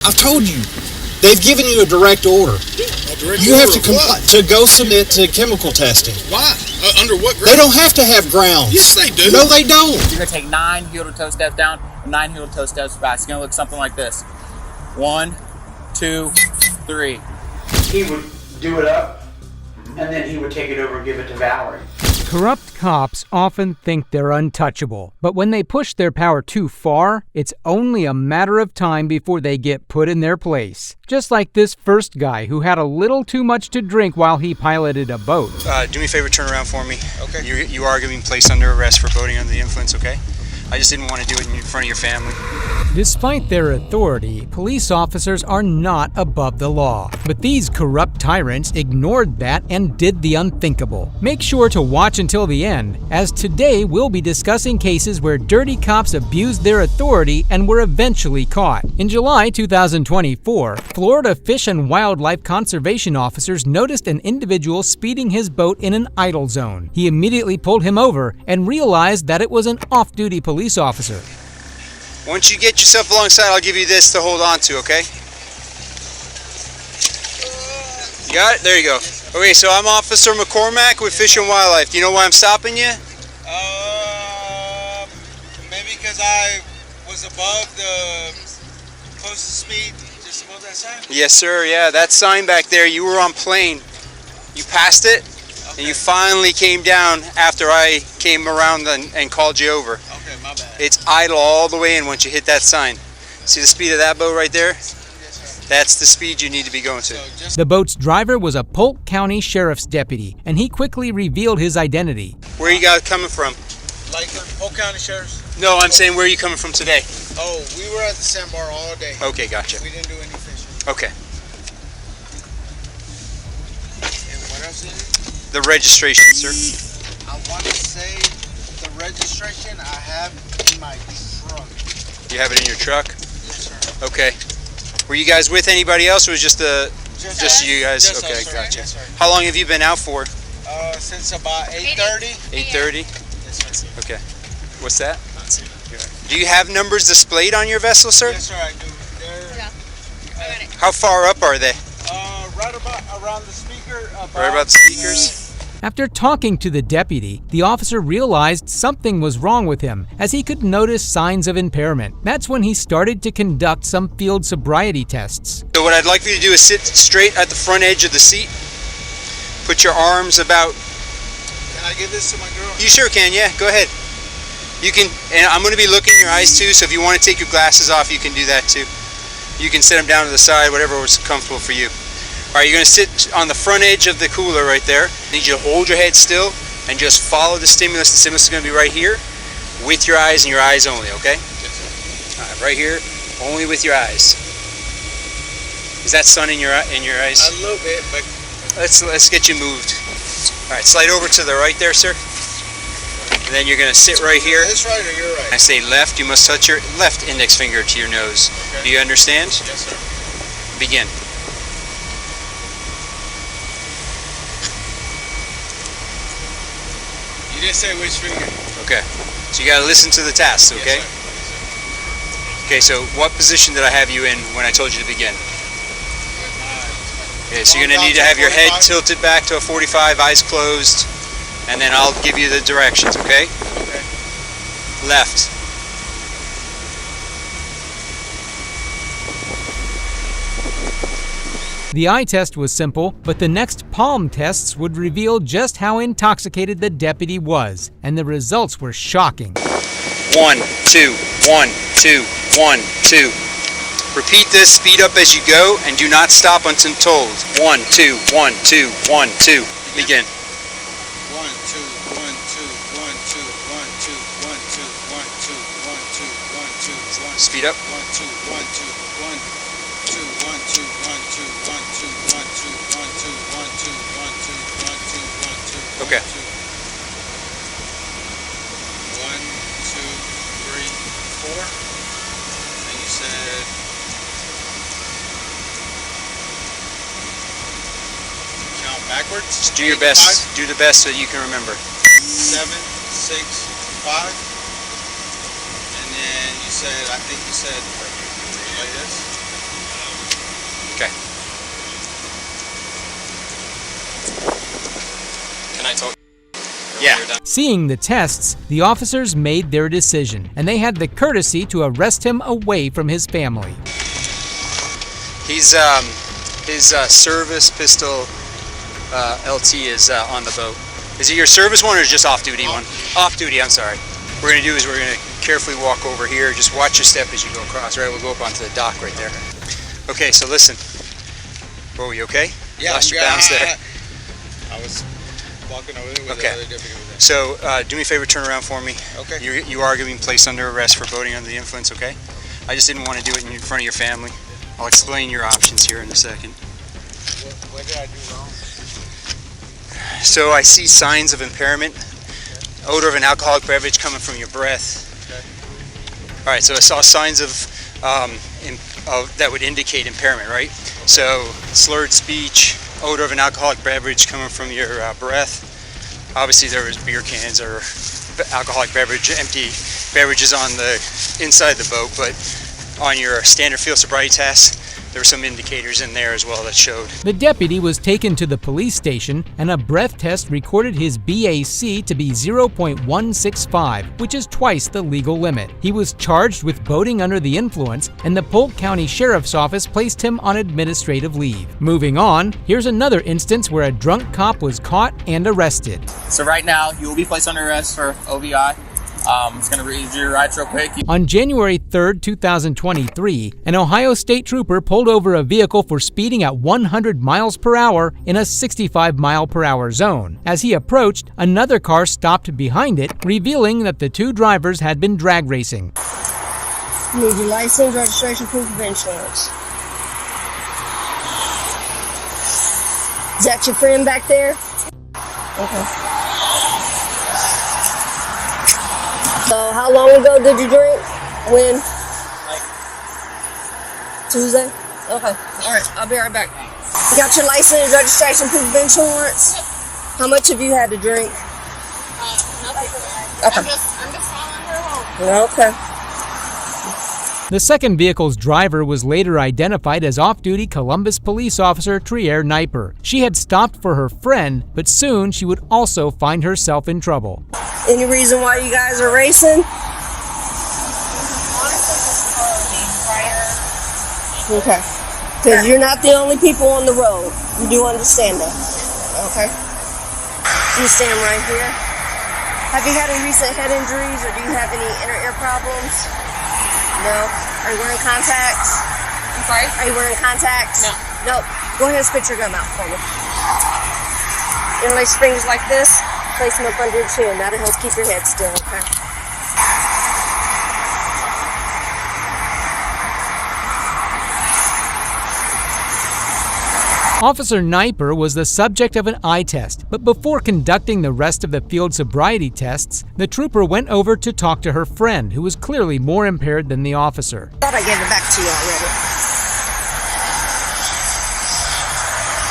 I've told you. They've given you a direct order. You have to go submit to chemical testing. Why? Under what ground? They don't have to have grounds. Yes, they do. No, they don't. You're going to take 9 heel-to-toe steps down and 9 heel-to-toe steps back. It's going to look something like this. 1, 2, 3. He would do it up, and then he would take it over and give it to Valerie. Corrupt cops often think they're untouchable, but when they push their power too far, it's only a matter of time before they get put in their place. Just like this first guy who had a little too much to drink while he piloted a boat. Do me a favor, turn around for me. Okay. You are being placed under arrest for boating under the influence, okay? I just didn't want to do it in front of your family. Despite their authority, police officers are not above the law. But these corrupt tyrants ignored that and did the unthinkable. Make sure to watch until the end, as today we'll be discussing cases where dirty cops abused their authority and were eventually caught. In July 2024, Florida Fish and Wildlife Conservation officers noticed an individual speeding his boat in an idle zone. He immediately pulled him over and realized that it was an off-duty police officer. Once you get yourself alongside, I'll give you this to hold on to, okay? You got it? There you go. Okay, so I'm Officer McCormack with Fish and Wildlife. Do you know why I'm stopping you? Maybe because I was above the posted speed, just above that sign? Yes, sir. Yeah, that sign back there, you were on plane. You passed it, and you finally came down after I came around and called you over. Okay, my bad. It's idle all the way in once you hit that sign. See the speed of that boat right there? Yes, sir. That's the speed you need to be going to. The boat's driver was a Polk County Sheriff's deputy, and he quickly revealed his identity. Where are you guys coming from? Like the Polk County Sheriff's? No, I'm saying where are you coming from today? Oh, we were at the sandbar all day. Okay, gotcha. We didn't do any fishing. Okay. And what else is it? The registration, sir. I want to say the registration I have in my truck. You have it in your truck? Yes, sir. Okay. Were you guys with anybody else, or was just you guys? Just okay, us, sir. gotcha. Yes, sir. How long have you been out for? Since about 8:30. 8:30? Yes, sir. Okay. What's that? Do you have numbers displayed on your vessel, sir? Yes, sir, I do. How far up are they? Right about around the speaker. Right about the speakers? After talking to the deputy, the officer realized something was wrong with him, as he could notice signs of impairment. That's when he started to conduct some field sobriety tests. So what I'd like for you to do is sit straight at the front edge of the seat. Put your arms about... Can I give this to my girl? You sure can, yeah. Go ahead. You can, and I'm going to be looking in your eyes too, so if you want to take your glasses off, you can do that too. You can sit them down to the side, whatever was comfortable for you. Alright, you're going to sit on the front edge of the cooler right there. I need you to hold your head still and just follow the stimulus. The stimulus is going to be right here with your eyes and your eyes only, okay? Yes, sir. Alright, right here, only with your eyes. Is that sun in your eyes? A little bit, but... Let's get you moved. Alright, slide over to the right there, sir. And then you're going to sit right here. This right or your right? I say left, you must touch your left index finger to your nose. Okay. Do you understand? Yes, sir. Begin. You didn't say which finger. Okay. So you got to listen to the task, okay? Yes, sir. Okay, so what position did I have you in when I told you to begin? Okay, so you're going to need to have your head tilted back to a 45, eyes closed, and then I'll give you the directions, okay? Okay. Left. The eye test was simple, but the next palm tests would reveal just how intoxicated the deputy was, and the results were shocking. 1, 2, 1, 2, 1, 2. Repeat this, speed up as you go, and do not stop until told. 1, 2, 1, 2, 1, 2. Begin. 1, 2, 1, 2, 1, 2, 1, 2, 1, 2, 1, 2, 1, 2, 1, 2, 1. Speed up. 1, 2, 1, 2, 1, 2, 1, 2, 1, 2, 1, 2, 1, 2, 1, 2, 1, 2, 1, 2, 1, 2, 1, 2. Okay. 1, 2, 3, 4. And you said count backwards. Just do your best. Do the best that you can remember. 7, 6, 5. And then you said, I think you said like this. Okay. Can I talk? Yeah. Seeing the tests, the officers made their decision, and they had the courtesy to arrest him away from his family. He's his service pistol LT is on the boat. Is it your service one or just off-duty one? Off-duty, I'm sorry. What we're going to do is we're going to carefully walk over here. Just watch your step as you go across, right? We'll go up onto the dock right there. Okay, so listen. Whoa, you okay? Yeah, Lost your balance there. I was walking over there with Okay. the other deputy over there. So do me a favor, turn around for me. Okay. You are being placed under arrest for boating under the influence, okay? I just didn't want to do it in front of your family. I'll explain your options here in a second. What did I do wrong? So I see signs of impairment, odor of an alcoholic beverage coming from your breath. Okay. All right, so I saw signs of that would indicate impairment, right? So slurred speech, odor of an alcoholic beverage coming from your breath. Obviously there was beer cans or alcoholic beverage, empty beverages on the inside the boat, but on your standard field sobriety test, there were some indicators in there as well that showed. The deputy was taken to the police station, and a breath test recorded his BAC to be 0.165, which is twice the legal limit. He was charged with boating under the influence, and the Polk County Sheriff's Office placed him on administrative leave. Moving on, here's another instance where a drunk cop was caught and arrested. So right now, you will be placed under arrest for OVI. It's going to read your rights real quick. On January 3rd, 2023, an Ohio State trooper pulled over a vehicle for speeding at 100 miles per hour in a 65 mile per hour zone. As he approached, another car stopped behind it, revealing that the two drivers had been drag racing. You need your license, registration, proof of insurance. Is that your friend back there? Okay. So how long ago did you drink? When? Tuesday? Okay. Alright, I'll be right back. You got your license, registration, proof of insurance? How much have you had to drink? Nothing. Okay. I'm just following her home. Okay. The second vehicle's driver was later identified as off-duty Columbus police officer Trier Kniper. She had stopped for her friend, but soon she would also find herself in trouble. Any reason why you guys are racing? Okay. Because you're not the only people on the road. You do understand that. Okay. You stand right here. Have you had any recent head injuries or do you have any inner ear problems? No. Are you wearing contacts? I'm sorry? Are you wearing contacts? No. No. Go ahead and spit your gum out for me. Interlace your fingers like this. Place them up under your chin. That'll help keep your head still, okay? Officer Kniper was the subject of an eye test, but before conducting the rest of the field sobriety tests, the trooper went over to talk to her friend, who was clearly more impaired than the officer. Thought I gave it back to you already.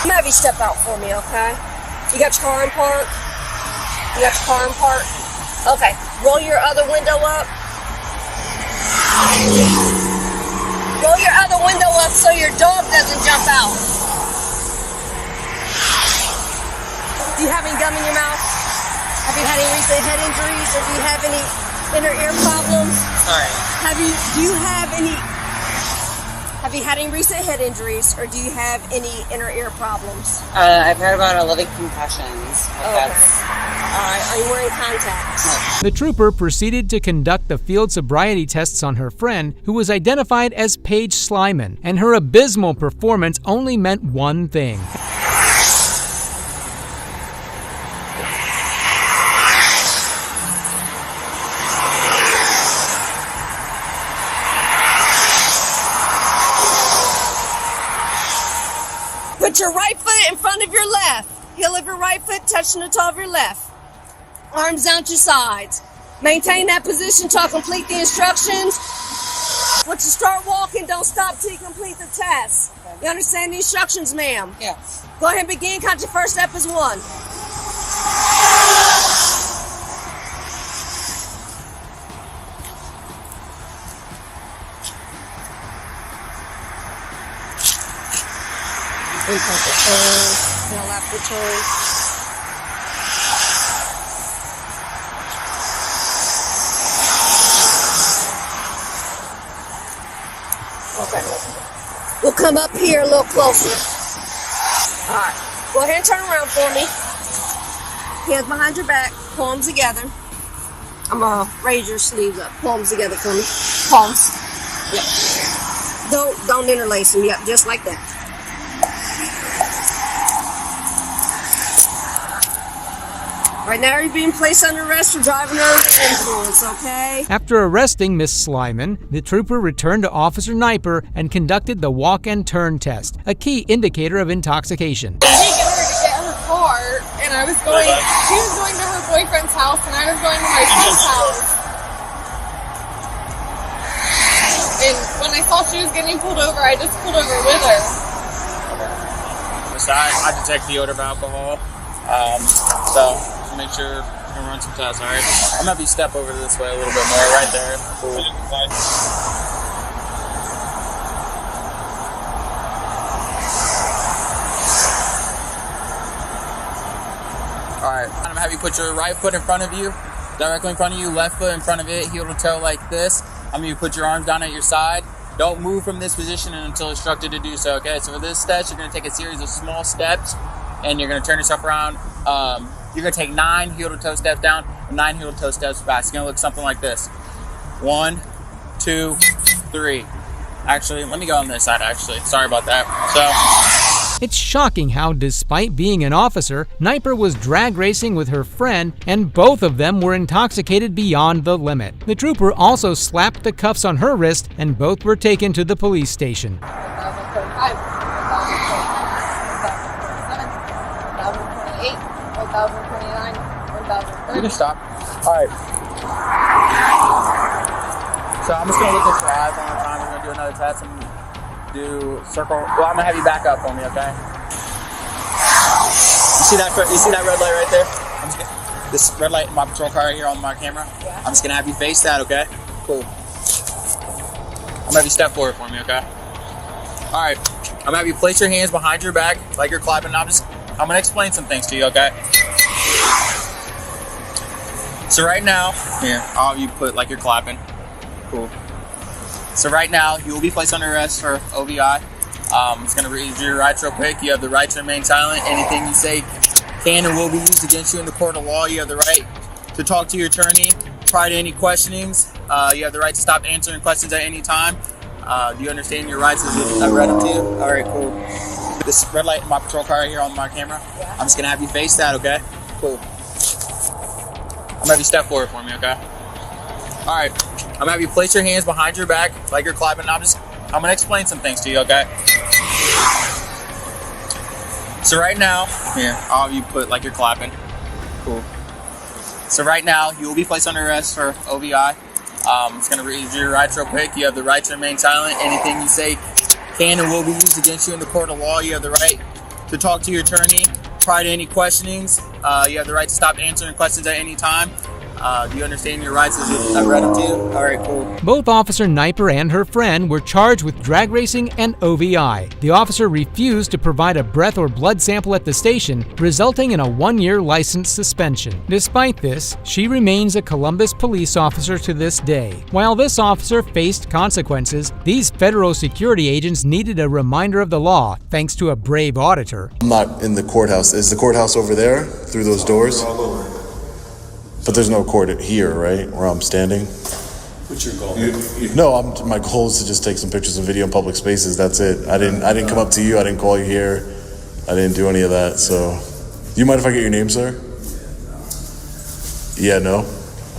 Come have you step out for me, okay? You got your car in park? You got your car in park? Okay. Roll your other window up. Roll your other window up so your dog doesn't jump out. Do you have any gum in your mouth? Have you had any recent head injuries or do you have any inner ear problems? Sorry. Have you had any recent head injuries or do you have any inner ear problems? I've heard about 11 concussions. Okay. Alright, are you wearing contacts? The trooper proceeded to conduct the field sobriety tests on her friend, who was identified as Paige Slyman, and her abysmal performance only meant one thing. Put your right foot in front of your left. Heel of your right foot touching the toe of your left. Arms down to your sides. Maintain that position till I complete the instructions. Once you start walking, don't stop till you complete the test. You understand the instructions, ma'am? Yes. Go ahead and begin. Count your first step as 1. Improper turn. Now left turn. Okay. We'll come up here a little closer. Alright. Go ahead and turn around for me. Hands behind your back. Palms together. I'm gonna raise your sleeves up. Palms together for me. Palms. Yep. Don't interlace them. Yep, just like that. Right now you're being placed under arrest for driving under the influence, okay? After arresting Miss Slyman, the trooper returned to Officer Kniper and conducted the walk and turn test, a key indicator of intoxication. I was taking her to get her car, and she was going to her boyfriend's house, and I was going to my friend's house. And when I saw she was getting pulled over, I just pulled over with her. So I detect the odor of alcohol. So make sure you can run some tests, alright? I'm gonna have you step over this way a little bit more, right there. Cool. Alright, I'm gonna have you put your right foot in front of you, directly in front of you, left foot in front of it, heel to toe like this. I'm gonna put your arms down at your side. Don't move from this position until instructed to do so, okay? So for this test, you're gonna take a series of small steps, and you're gonna turn yourself around. You're gonna take 9 heel to toe steps down and 9 heel to toe steps back. It's gonna look something like this. 1, 2, 3. Actually, let me go on this side, actually. Sorry about that. So, It's shocking how, despite being an officer, Kniper was drag racing with her friend, and both of them were intoxicated beyond the limit. The trooper also slapped the cuffs on her wrist, and both were taken to the police station. 1,035, 1,027, 1,028, 1,029, 1,030. you can stop. Alright. So I'm just gonna look at your eyes one more time. We're gonna do another test and do circle. Well, I'm gonna have you back up for me, okay? You see that red light right there? This red light, my patrol car right here on my camera. Yeah. I'm just gonna have you face that, okay? Cool. I'm gonna have you step forward for me, okay? All right. I'm gonna have you place your hands behind your back like you're clapping. I'm gonna explain some things to you, okay? So right now, here, I'll have you put like you're clapping. Cool. So right now, you will be placed under arrest for OVI. It's going to read your rights real quick. You have the right to remain silent. Anything you say can and will be used against you in the court of law. You have the right to talk to your attorney prior to any questionings. You have the right to stop answering questions at any time. Do you understand your rights as I've read them to you? All right, cool. This red light, my patrol car right here on my camera. Yeah. I'm just going to have you face that, okay? Cool. I'm going to have you step forward for me, okay? All right. I'm gonna have you place your hands behind your back like you're clapping. I'm gonna explain some things to you, okay? So right now, here, I'll have you put like you're clapping. Cool. So right now, you will be placed under arrest for OVI. It's gonna read your rights real quick. You have the right to remain silent. Anything you say can and will be used against you in the court of law. You have the right to talk to your attorney prior to any questionings. You have the right to stop answering questions at any time. Do you understand your rights as I've read them to you? All right, cool. Both Officer Kniper and her friend were charged with drag racing and OVI. The officer refused to provide a breath or blood sample at the station, resulting in a 1-year license suspension. Despite this, she remains a Columbus police officer to this day. While this officer faced consequences, these federal security agents needed a reminder of the law, thanks to a brave auditor. I'm not in the courthouse. Is the courthouse over there, through those doors? But there's no court here, right, where I'm standing? What's your goal? No, my goal is to just take some pictures and video in public spaces. That's it. I didn't come up to you. I didn't call you here. I didn't do any of that. So, do you mind if I get your name, sir? Yeah, no?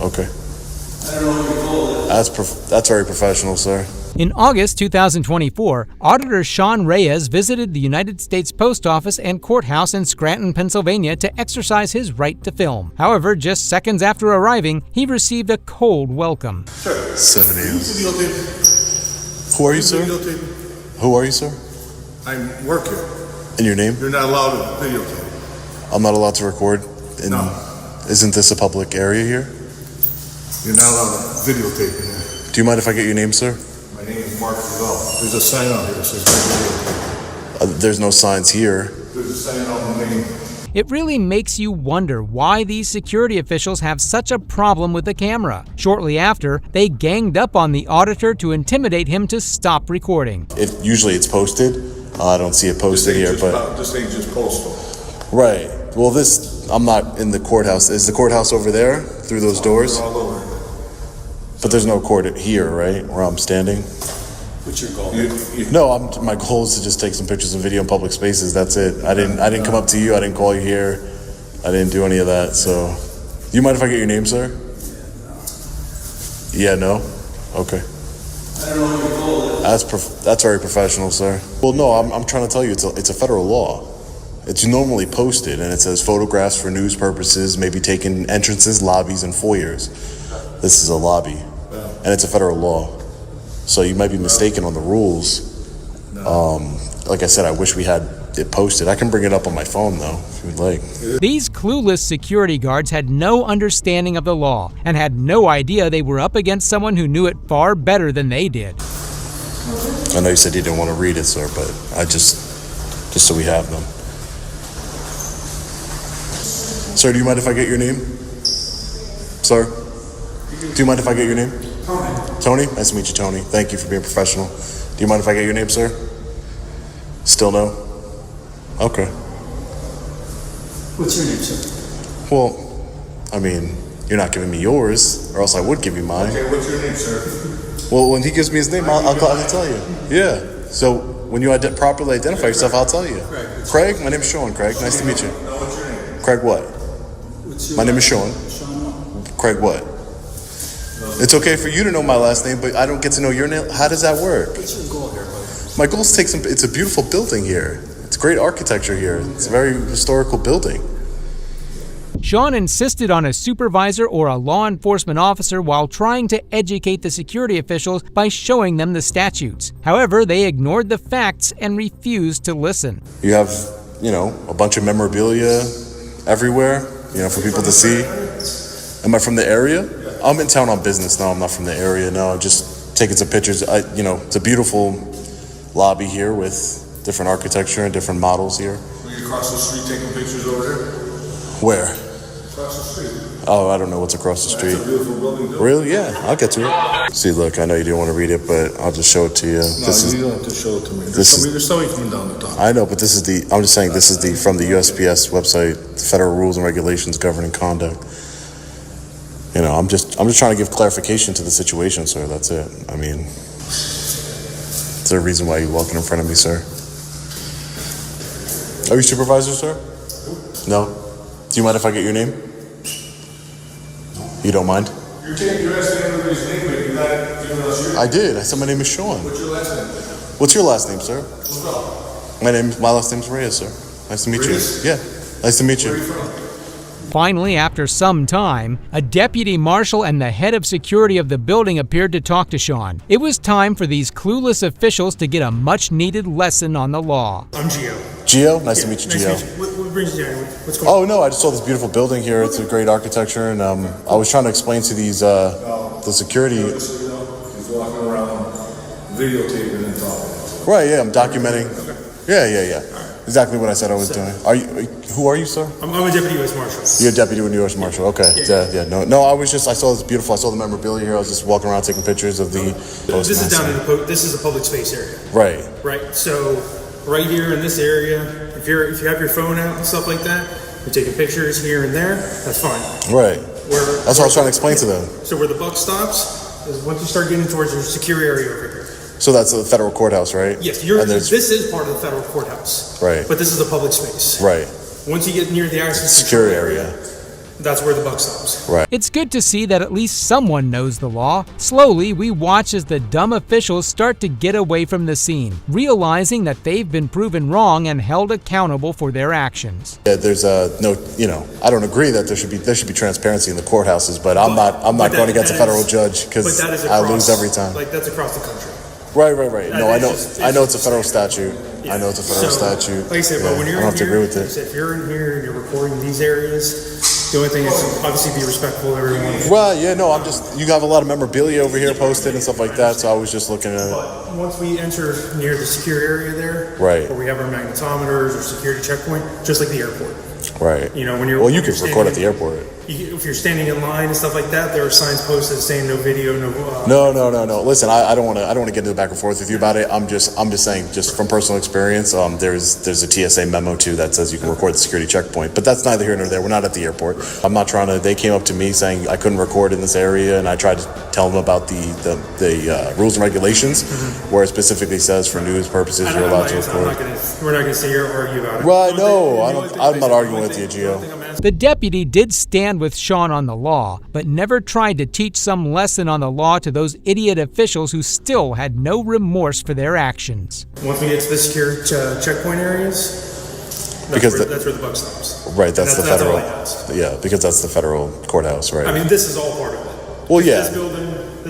Okay. I don't know what your goal is. That's very professional, sir. In August 2024, Auditor Sean Reyes visited the United States Post Office and Courthouse in Scranton, Pennsylvania to exercise his right to film. However, just seconds after arriving, he received a cold welcome. Sure. 7 a.m. Who are you, sir? Who are you, sir? I work here. And your name? You're not allowed to videotape. I'm not allowed to record? No. Isn't this a public area here? You're not allowed to videotape in here. Do you mind if I get your name, sir? My name is Mark Refusal. There's a sign out here that says no videotape. There's no signs here. There's a sign on the main. It really makes you wonder why these security officials have such a problem with the camera. Shortly after, they ganged up on the auditor to intimidate him to stop recording. Usually it's posted. I don't see it posted here, but This ain't just postal. right. Well, I'm not in the courthouse. Is the courthouse over there through those doors? All over. But there's no court here, right, where I'm standing? What's your goal? No, my goal is to just take some pictures and video in public spaces. That's it. I didn't come up to you. I didn't call you here. I didn't do any of that. So, do you mind if I get your name, sir? Yeah, no? Okay. I don't know what your goal is. That's very professional, sir. Well, no, I'm trying to tell you it's a federal law. It's normally posted, and it says photographs for news purposes may be taken entrances, lobbies, and foyers. This is a lobby, and it's a federal law. So you might be mistaken on the rules. Like I said, I wish we had it posted. I can bring it up on my phone, though, if you'd like. These clueless security guards had no understanding of the law and had no idea they were up against someone who knew it far better than they did. I know you said you didn't want to read it, sir, but I just so we have them. Sir, do you mind if I get your name? Sir? Do you mind if I get your name? Tony? Nice to meet you, Tony. Thank you for being professional. Do you mind if I get your name, sir? Still no? Okay. What's your name, sir? Well, I mean, you're not giving me yours, or else I would give you mine. Okay, what's your name, sir? Well, when he gives me his name, I'll tell you. Yeah. So when you properly identify yourself, I'll tell you. Craig? My name is Sean, Craig. Nice to meet you. No, what's your name? Craig what? My name is Sean. Craig what? It's okay for you to know my last name, but I don't get to know your name. How does that work? What's your goal here, buddy? My goal is to take some. It's a beautiful building here. It's great architecture here. It's a very historical building. Sean insisted on a supervisor or a law enforcement officer while trying to educate the security officials by showing them the statutes. However, they ignored the facts and refused to listen. You have, a bunch of memorabilia everywhere, for people to see. Am I from the area? I'm in town on business. No, I'm not from the area. No, I'm just taking some pictures. It's a beautiful lobby here with different architecture and different models here. Were you across the street taking pictures over there? Where? Across the street. Oh, I don't know what's across the street. That's a beautiful building. Really? Yeah, I'll get to it. See, look, I know you didn't want to read it, but I'll just show it to you. No, you don't have to show it to me. There's somebody coming down the top. I know, but I'm just saying this is from the USPS website, the Federal Rules and Regulations Governing Conduct. I'm just trying to give clarification to the situation, sir. That's it. I mean, is there a reason why you're walking in front of me, sir? Are you supervisor, sir? No? Do you mind if I get your name? You don't mind? You're asking everybody's name, but you're not giving us yours. I did. I said my name is Sean. What's your last name? What's your last name, sir? What's up? My last name's Reyes, sir. Nice to meet Reyes? you. Yeah. Nice to meet Where are you. you from? Finally, after some time, a deputy marshal and the head of security of the building appeared to talk to Sean. It was time for these clueless officials to get a much-needed lesson on the law. I'm Gio. Gio? Nice to meet you, Nice Gio. to meet you. What brings you here? What's going on? Oh, no, I just saw this beautiful building here. It's a great architecture, and I was trying to explain to these, the security. Just so you know, he's walking around videotaping and talking. Right, yeah, I'm documenting. Yeah. Exactly what I said I was doing. Who are you, sir? I'm a deputy U.S. Marshal. You're a deputy with U.S. Marshal. Okay. Yeah. No. I saw this beautiful. I saw the memorabilia here. I was just walking around taking pictures of the. This is down in this is a public space area. Right. Right. So, right here in this area, if you have your phone out and stuff like that, you're taking pictures here and there. That's fine. Right. That's what I was trying to explain to them. So where the buck stops is once you start getting towards your secure area over here. So that's the federal courthouse, right? Yes, this is part of the federal courthouse. Right. But this is a public space. Right. Once you get near the access secure area, that's where the buck stops. Right. It's good to see that at least someone knows the law. Slowly, we watch as the dumb officials start to get away from the scene, realizing that they've been proven wrong and held accountable for their actions. Yeah, there's no, I don't agree that there should be transparency in the courthouses, but I'm not going against a federal judge because I lose every time. Like that's across the country. Right. No, I know it's a federal statute. Yeah. I know it's a federal statute. Like I said, but when you're I don't have to agree with it. If you're in here and you're recording these areas, The only thing is obviously be respectful of everyone. Right, yeah, no, you have a lot of memorabilia over here posted and stuff like that, so I was just looking at it. But once we enter near the secure area there, right, where we have our magnetometers or security checkpoint, just like the airport. Right. You know, when you're... Well, you can record at the airport. If you're standing in line and stuff like that, there are signs posted saying no video, no... No. Listen, I don't want to get into the back and forth with you about it. I'm just saying, just from personal experience, there's a TSA memo too that says you can record at the security checkpoint, but that's neither here nor there. We're not at the airport. I'm not trying to... They came up to me saying I couldn't record in this area, and I tried to tell them about the rules and regulations, where it specifically says for news purposes you're allowed to record. We're not going to sit here and argue about it. Right? No, I'm not arguing with you, Gio. The deputy did stand with Sean on the law, but never tried to teach some lesson on the law to those idiot officials who still had no remorse for their actions. Once we get to the secure checkpoint areas, that's where the buck stops. Right, that's the federal. That's all yeah, because that's the federal courthouse, right? I mean, this is all part of it. Well, yeah. This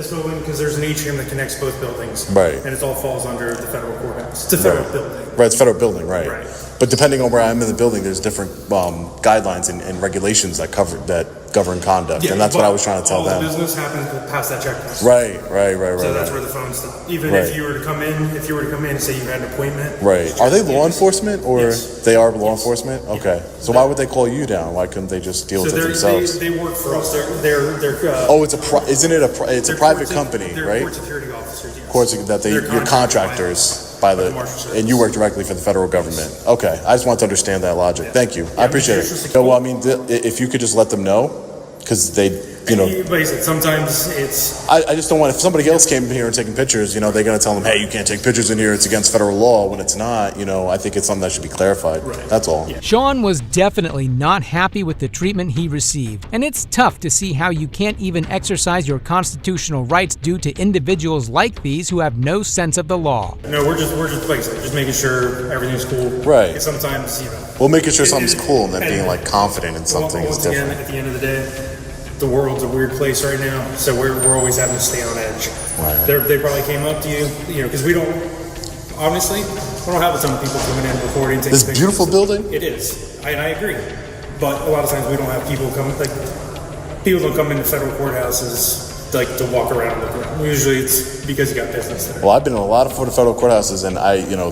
building, because there's an atrium that connects both buildings. Right. And it all falls under the federal courthouse. It's a federal building. Right, it's a federal building, right. But depending on where I'm in the building, there's different guidelines and regulations that govern conduct, and that's what I was trying to tell them. All the business happens past that checkpoint. Right. So that's where the phones stop. Even if you were to come in, and say you had an appointment. Right. Are they law enforcement, or yes. They are law enforcement? Okay. So why would they call you down? Why couldn't they just deal with it themselves? They work for us. It's a private company, right? Court security officers. Yes. You're contractors. And you work directly for the federal government. Okay, I just want to understand that logic. Thank you. I appreciate it. Well, I mean, if you could just let them know, because they, Like I said, sometimes it's... I just don't want, if somebody else came in here and taking pictures, they're going to tell them, hey, you can't take pictures in here, it's against federal law, when it's not. I think it's something that should be clarified. Right. That's all. Yeah. Sean was definitely not happy with the treatment he received, and it's tough to see how you can't even exercise your constitutional rights due to individuals like these who have no sense of the law. No, we're just making sure everything's cool. Right. Because sometimes, Well, making sure something's cool and then being confident in something is different. Again, at the end of the day, the world's a weird place right now, so we're always having to stay on edge. Right. They probably came up to you, because we don't have a ton of people coming in recording. This beautiful building? It is, I agree. But a lot of times we don't have people come, people don't come into federal courthouses to walk around and look around. Usually it's because you got business there. Well, I've been in a lot of federal courthouses, and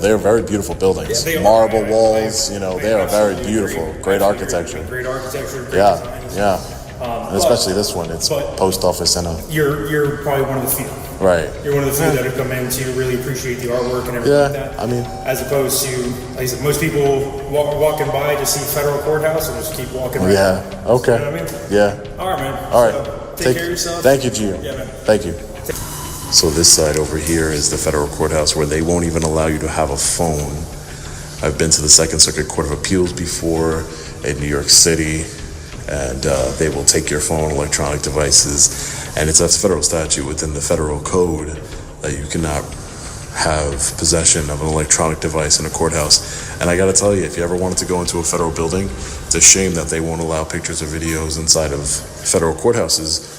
they're very beautiful buildings. Yeah, marble walls, they are very beautiful. Great architecture. Great architecture. Yeah. And especially this one, it's post office and You're probably one of the few. Right. You're one of the few that have come in to really appreciate the artwork and everything like that. I mean, as opposed to, like I said, most people walking by to see federal courthouse and just keep walking around. Yeah. Okay. You know what I mean? Yeah. All right, man. All right. So, take care of yourself. Thank you, Gio. Yeah, man. Thank you. So this side over here is the federal courthouse, where they won't even allow you to have a phone. I've been to the Second Circuit Court of Appeals before in New York City, and they will take your phone, electronic devices, and it's a federal statute within the federal code that you cannot have possession of an electronic device in a courthouse. And I gotta tell you, if you ever wanted to go into a federal building, it's a shame that they won't allow pictures or videos inside of federal courthouses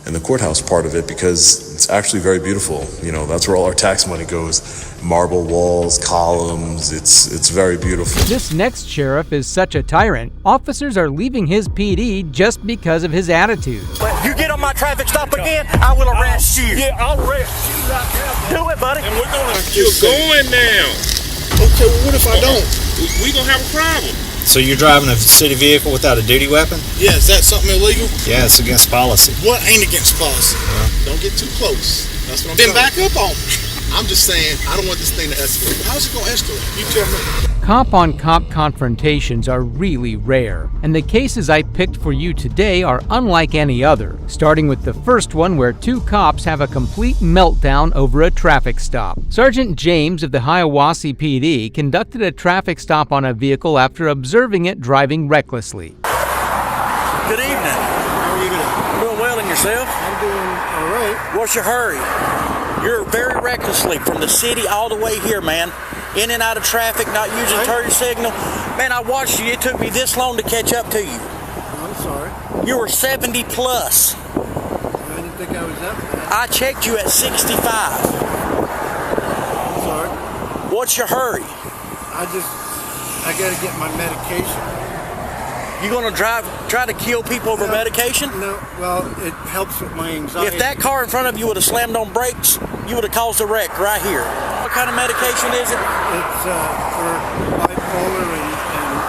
and the courthouse part of it, because it's actually very beautiful. That's where all our tax money goes. Marble walls, columns, it's very beautiful. This next sheriff is such a tyrant, officers are leaving his PD just because of his attitude. You get on my traffic stop again, I will arrest you. Yeah, I'll arrest you right now. Do it, buddy. And we're gonna... You're going now. Okay, well, what if I don't? We gonna have a problem. So you're driving a city vehicle without a duty weapon? Yeah, is that something illegal? Yeah, it's against policy. What ain't against policy? Don't get too close. That's what I'm saying. Then back up on me. I'm just saying, I don't want this thing to escalate. How's it going to escalate? You tell me. Cop-on-cop confrontations are really rare, and the cases I picked for you today are unlike any other, starting with the first one where two cops have a complete meltdown over a traffic stop. Sergeant James of the Hiawassee PD conducted a traffic stop on a vehicle after observing it driving recklessly. Good evening. How are you doing? Doing well, and yourself? I'm doing all right. What's your hurry? You're very recklessly from the city all the way here, man. In and out of traffic, not using turn signal. Man, I watched you. It took me this long to catch up to you. I'm sorry. You were 70 plus. I didn't think I was that bad. I checked you at 65. I'm sorry. What's your hurry? I got to get my medication. You gonna try to kill people over medication? No, well, it helps with my anxiety. If that car in front of you would have slammed on brakes, you would have caused a wreck right here. What kind of medication is it? It's for bipolar and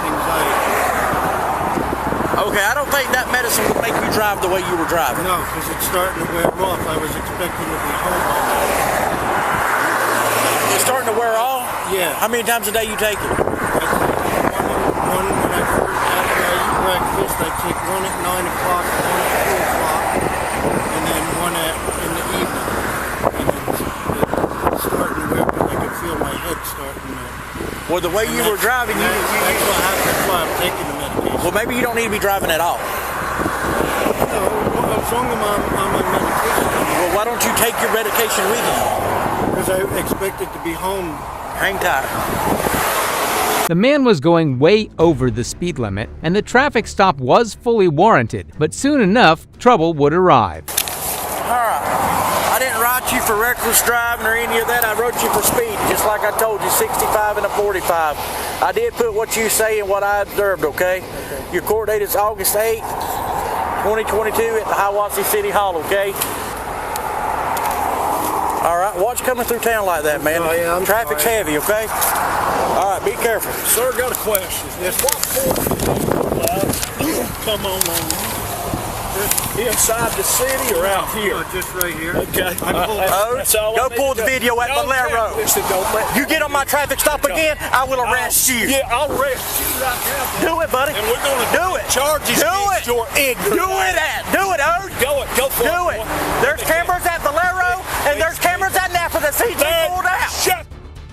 anxiety. Okay, I don't think that medicine would make you drive the way you were driving. No, because it's starting to wear off. I was expecting to be home all night. It's starting to wear off? Yeah. How many times a day you take it? One when I first after I eat breakfast, I take one at 9 o'clock and one at 2 o'clock, and then one in the evening. And it's starting to wear off. I can feel my head starting to... Well, the way you were driving, that's why I'm taking the medication. Well, maybe you don't need to be driving at all. No, as long as I'm on medication. Well, why don't you take your medication with you? Because I expected to be home. Hang tight. The man was going way over the speed limit, and the traffic stop was fully warranted, but soon enough, trouble would arrive. Alright, I didn't write you for reckless driving or any of that. I wrote you for speed, just like I told you, 65 and a 45. I did put what you say and what I observed, okay? Your court date is August 8th, 2022 at the Hiawassee City Hall, okay? Alright, watch coming through town like that, man. Oh, yeah, Traffic's heavy, okay? Alright, be careful. Sir, got a question. Yes, what come on. Inside the city or out here? Just right here. Okay. Go pull the video at Valero. You get on my traffic stop again, I will arrest you. Yeah, I'll arrest you right now. Do it, buddy. And we're going to do it. Charges against your ignorance. Do it, Ode. Go for it. Do it. There's cameras at Valero and there's cameras at Napa that see you pulled out. Shut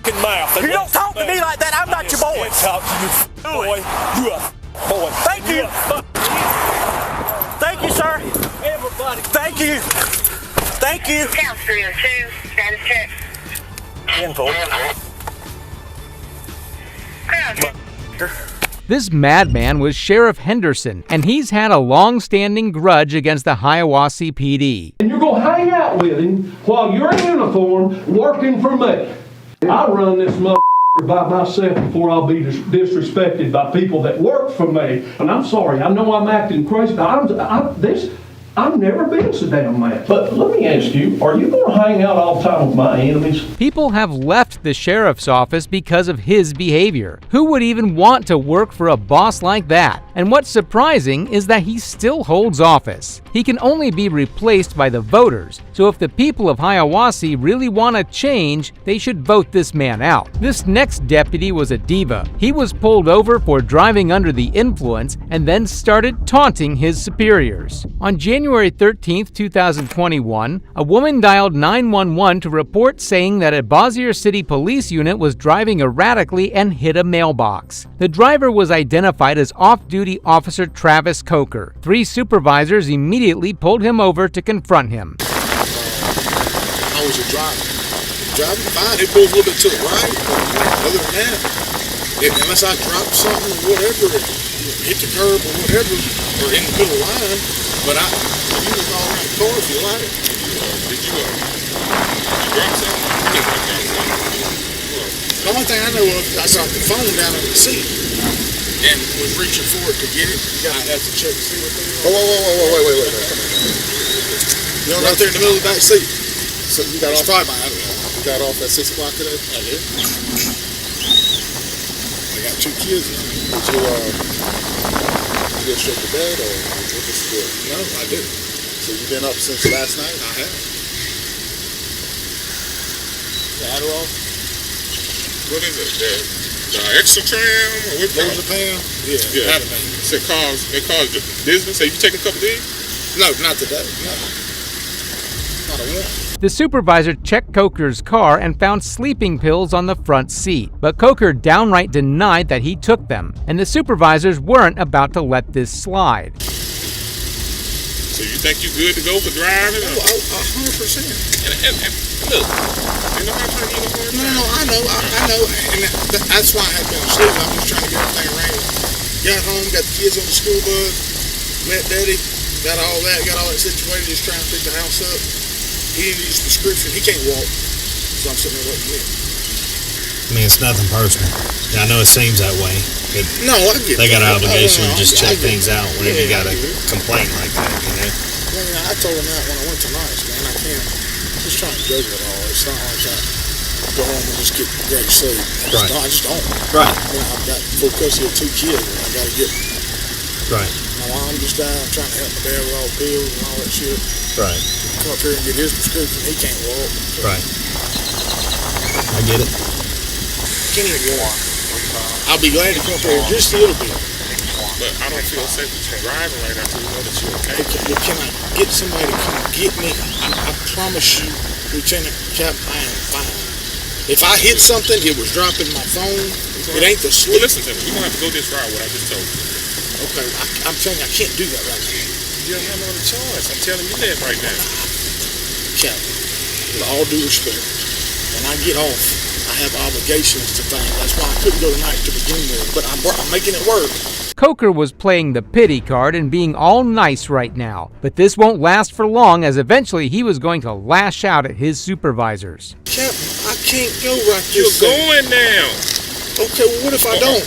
your mouth. You don't talk to me like that. I'm not your boy. Talk to you, boy. You a boy. Thank you. Thank you, sir. Everybody. Thank you. Thank you. Count 302, status check. Info. This madman was Sheriff Henderson, and he's had a long-standing grudge against the Hiawassee PD. And you're going to hang out with him while you're in uniform working for me. I run this mother by myself before I'll be disrespected by people that work for me. And I'm sorry, I know I'm acting crazy, but I've never been so damn mad. But let me ask you, are you going to hang out all the time with my enemies? People have left the sheriff's office because of his behavior. Who would even want to work for a boss like that? And what's surprising is that he still holds office. He can only be replaced by the voters, so if the people of Hiawassee really want to change, they should vote this man out. This next deputy was a diva. He was pulled over for driving under the influence and then started taunting his superiors. On January 13, 2021, a woman dialed 911 to report saying that a Bossier City police unit was driving erratically and hit a mailbox. The driver was identified as off-duty Officer Travis Coker. 3 supervisors immediately pulled him over to confront him. How was your driving? Driving fine. It pulls a little bit to the right. Other than that, unless I drop something or whatever, hit the curb or whatever, or in the middle line, but you can call around the car if you like. Did you drop something? The only thing I know of, I saw the phone down on the seat and was reaching for it to get it. I had to check to see what they were. Wait. You know, right there in the middle of the back seat. So you got off? You got off at 6 o'clock today? I did. I got 2 kids now. Did you go straight to bed or what was the deal? No, I didn't. So you've been up since last night? I have. The Adderall? What is it? The Exotram or what? Lorazepam? Yeah. So it cause dizziness. Have you taken a couple of these? No, not today. No. Not a one. The supervisor checked Coker's car and found sleeping pills on the front seat, but Coker downright denied that he took them, and the supervisors weren't about to let this slide. So you think you're good to go for driving? 100%. And look, ain't nobody trying to get a hard time. No, I know, and that's why I had been asleep. I was trying to get everything arranged. Got home, got the kids on the school bus, met Daddy, got all that situated, just trying to pick the house up. He didn't need his prescription. He can't walk, so I'm sitting there waiting for him. mean, it's nothing personal. I know it seems that way, but No, I get they got an that. obligation to just check I get things that. out whenever you Yeah, got a I get it. complaint like that, you know? Man, I told him that when I went to Nice, man. I can't. I'm just trying to juggle it all. It's not like I go home and just get great sleep. I just don't. Right. You know, I've got full custody of 2 kids, and I got to get. Right. My mom just died. I'm trying to help my dad with all the pills and all that shit. Right. Come up here and get his prescription. He can't walk. Right. I get it. Can't even walk. I'll be glad to come up here just a little bit. But I don't feel safe driving right now until you know that you're okay. But can I get somebody to come get me? I promise you, Lieutenant Cap, I am fine. If I hit something, it was dropping my phone. It ain't the sleep. Well, listen to me. We're going to have to go this route, what I just told you. Okay, I'm telling you, I can't do that right now. You don't have no other choice. I'm telling you that right now. Cap, with all due respect, when I get off, I have obligations to things. That's why I couldn't go tonight to begin with, but I'm making it work. Coker was playing the pity card and being all nice right now, but this won't last for long, as eventually he was going to lash out at his supervisors. Captain, I can't go right You're this second. going now. Okay, well, what if I don't?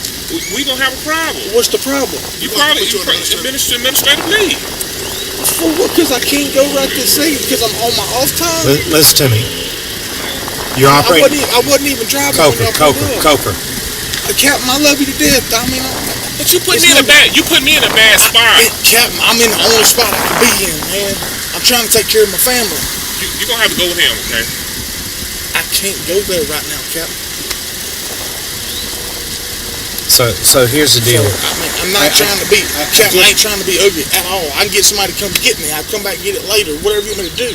We gonna have a problem. What's the problem? You probably administrative leave. For what? Because I can't go right this second because I'm on my off time? Listen to me. You're operating. I wasn't even driving. Coker. Captain, I love you to death. I mean, but you put me in a bad. You put me in a bad spot. Captain, I'm in the only spot I can be in, man. I'm trying to take care of my family. You're gonna have to go with him, okay? I can't go there right now, Captain. So here's the deal. I'm not trying to be, Captain, I ain't trying to be ugly at all. I can get somebody to come get me. I'll come back and get it later, whatever you want me to do.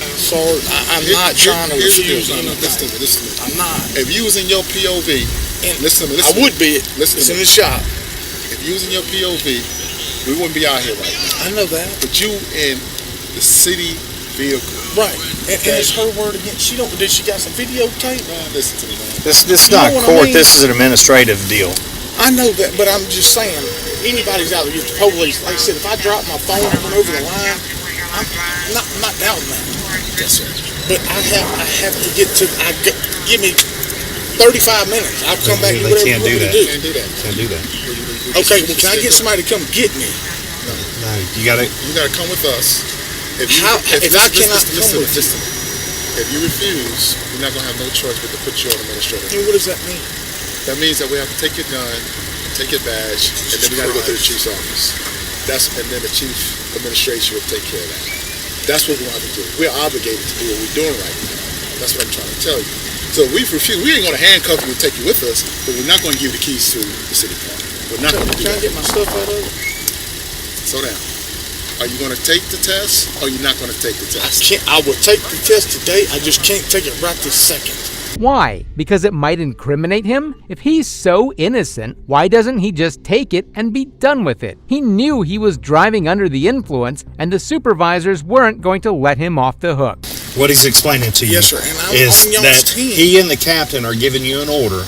I'm sorry, I'm not trying to refuse. Listen to me. I'm not. If you was in your POV, listen to me. I would be. Listen it's in the shop. If you was in your POV, we wouldn't be out here right now. I know that. But you in the city vehicle. Right. And it's her word against. Did she got some videotape? Listen to me, man. This is not court. This is an administrative deal. I know that, but I'm just saying, anybody's out there, the police. Like I said, if I drop my phone and run over the line, I'm not doubting that. Yes, sir. But I have to get to. Give me 35 minutes. I'll come back and do whatever you want me to do. Can't do that. Okay, well, can I get somebody to come get me? No, you gotta come with us. If you refuse, we're not gonna have no choice but to put you on administrative. And what does that mean? That means that we have to take your gun, take your badge, and then we gotta go to the chief's office. And then the chief administration will take care of that. That's what we have to do. We're obligated to do what we're doing right now. That's what I'm trying to tell you. So if we refuse, we ain't gonna handcuff you and take you with us, but we're not gonna give you the keys to the city park. We're not gonna do that. Can I get my stuff out of it? Slow down. Are you going to take the test, or are you not going to take the test? I will take the test today. I just can't take it right this second. Why? Because it might incriminate him? If he's so innocent, why doesn't he just take it and be done with it? He knew he was driving under the influence, and the supervisors weren't going to let him off the hook. What he's explaining to you Yes, sir. And I'm is on y'all's that team. he and the captain are giving you an order.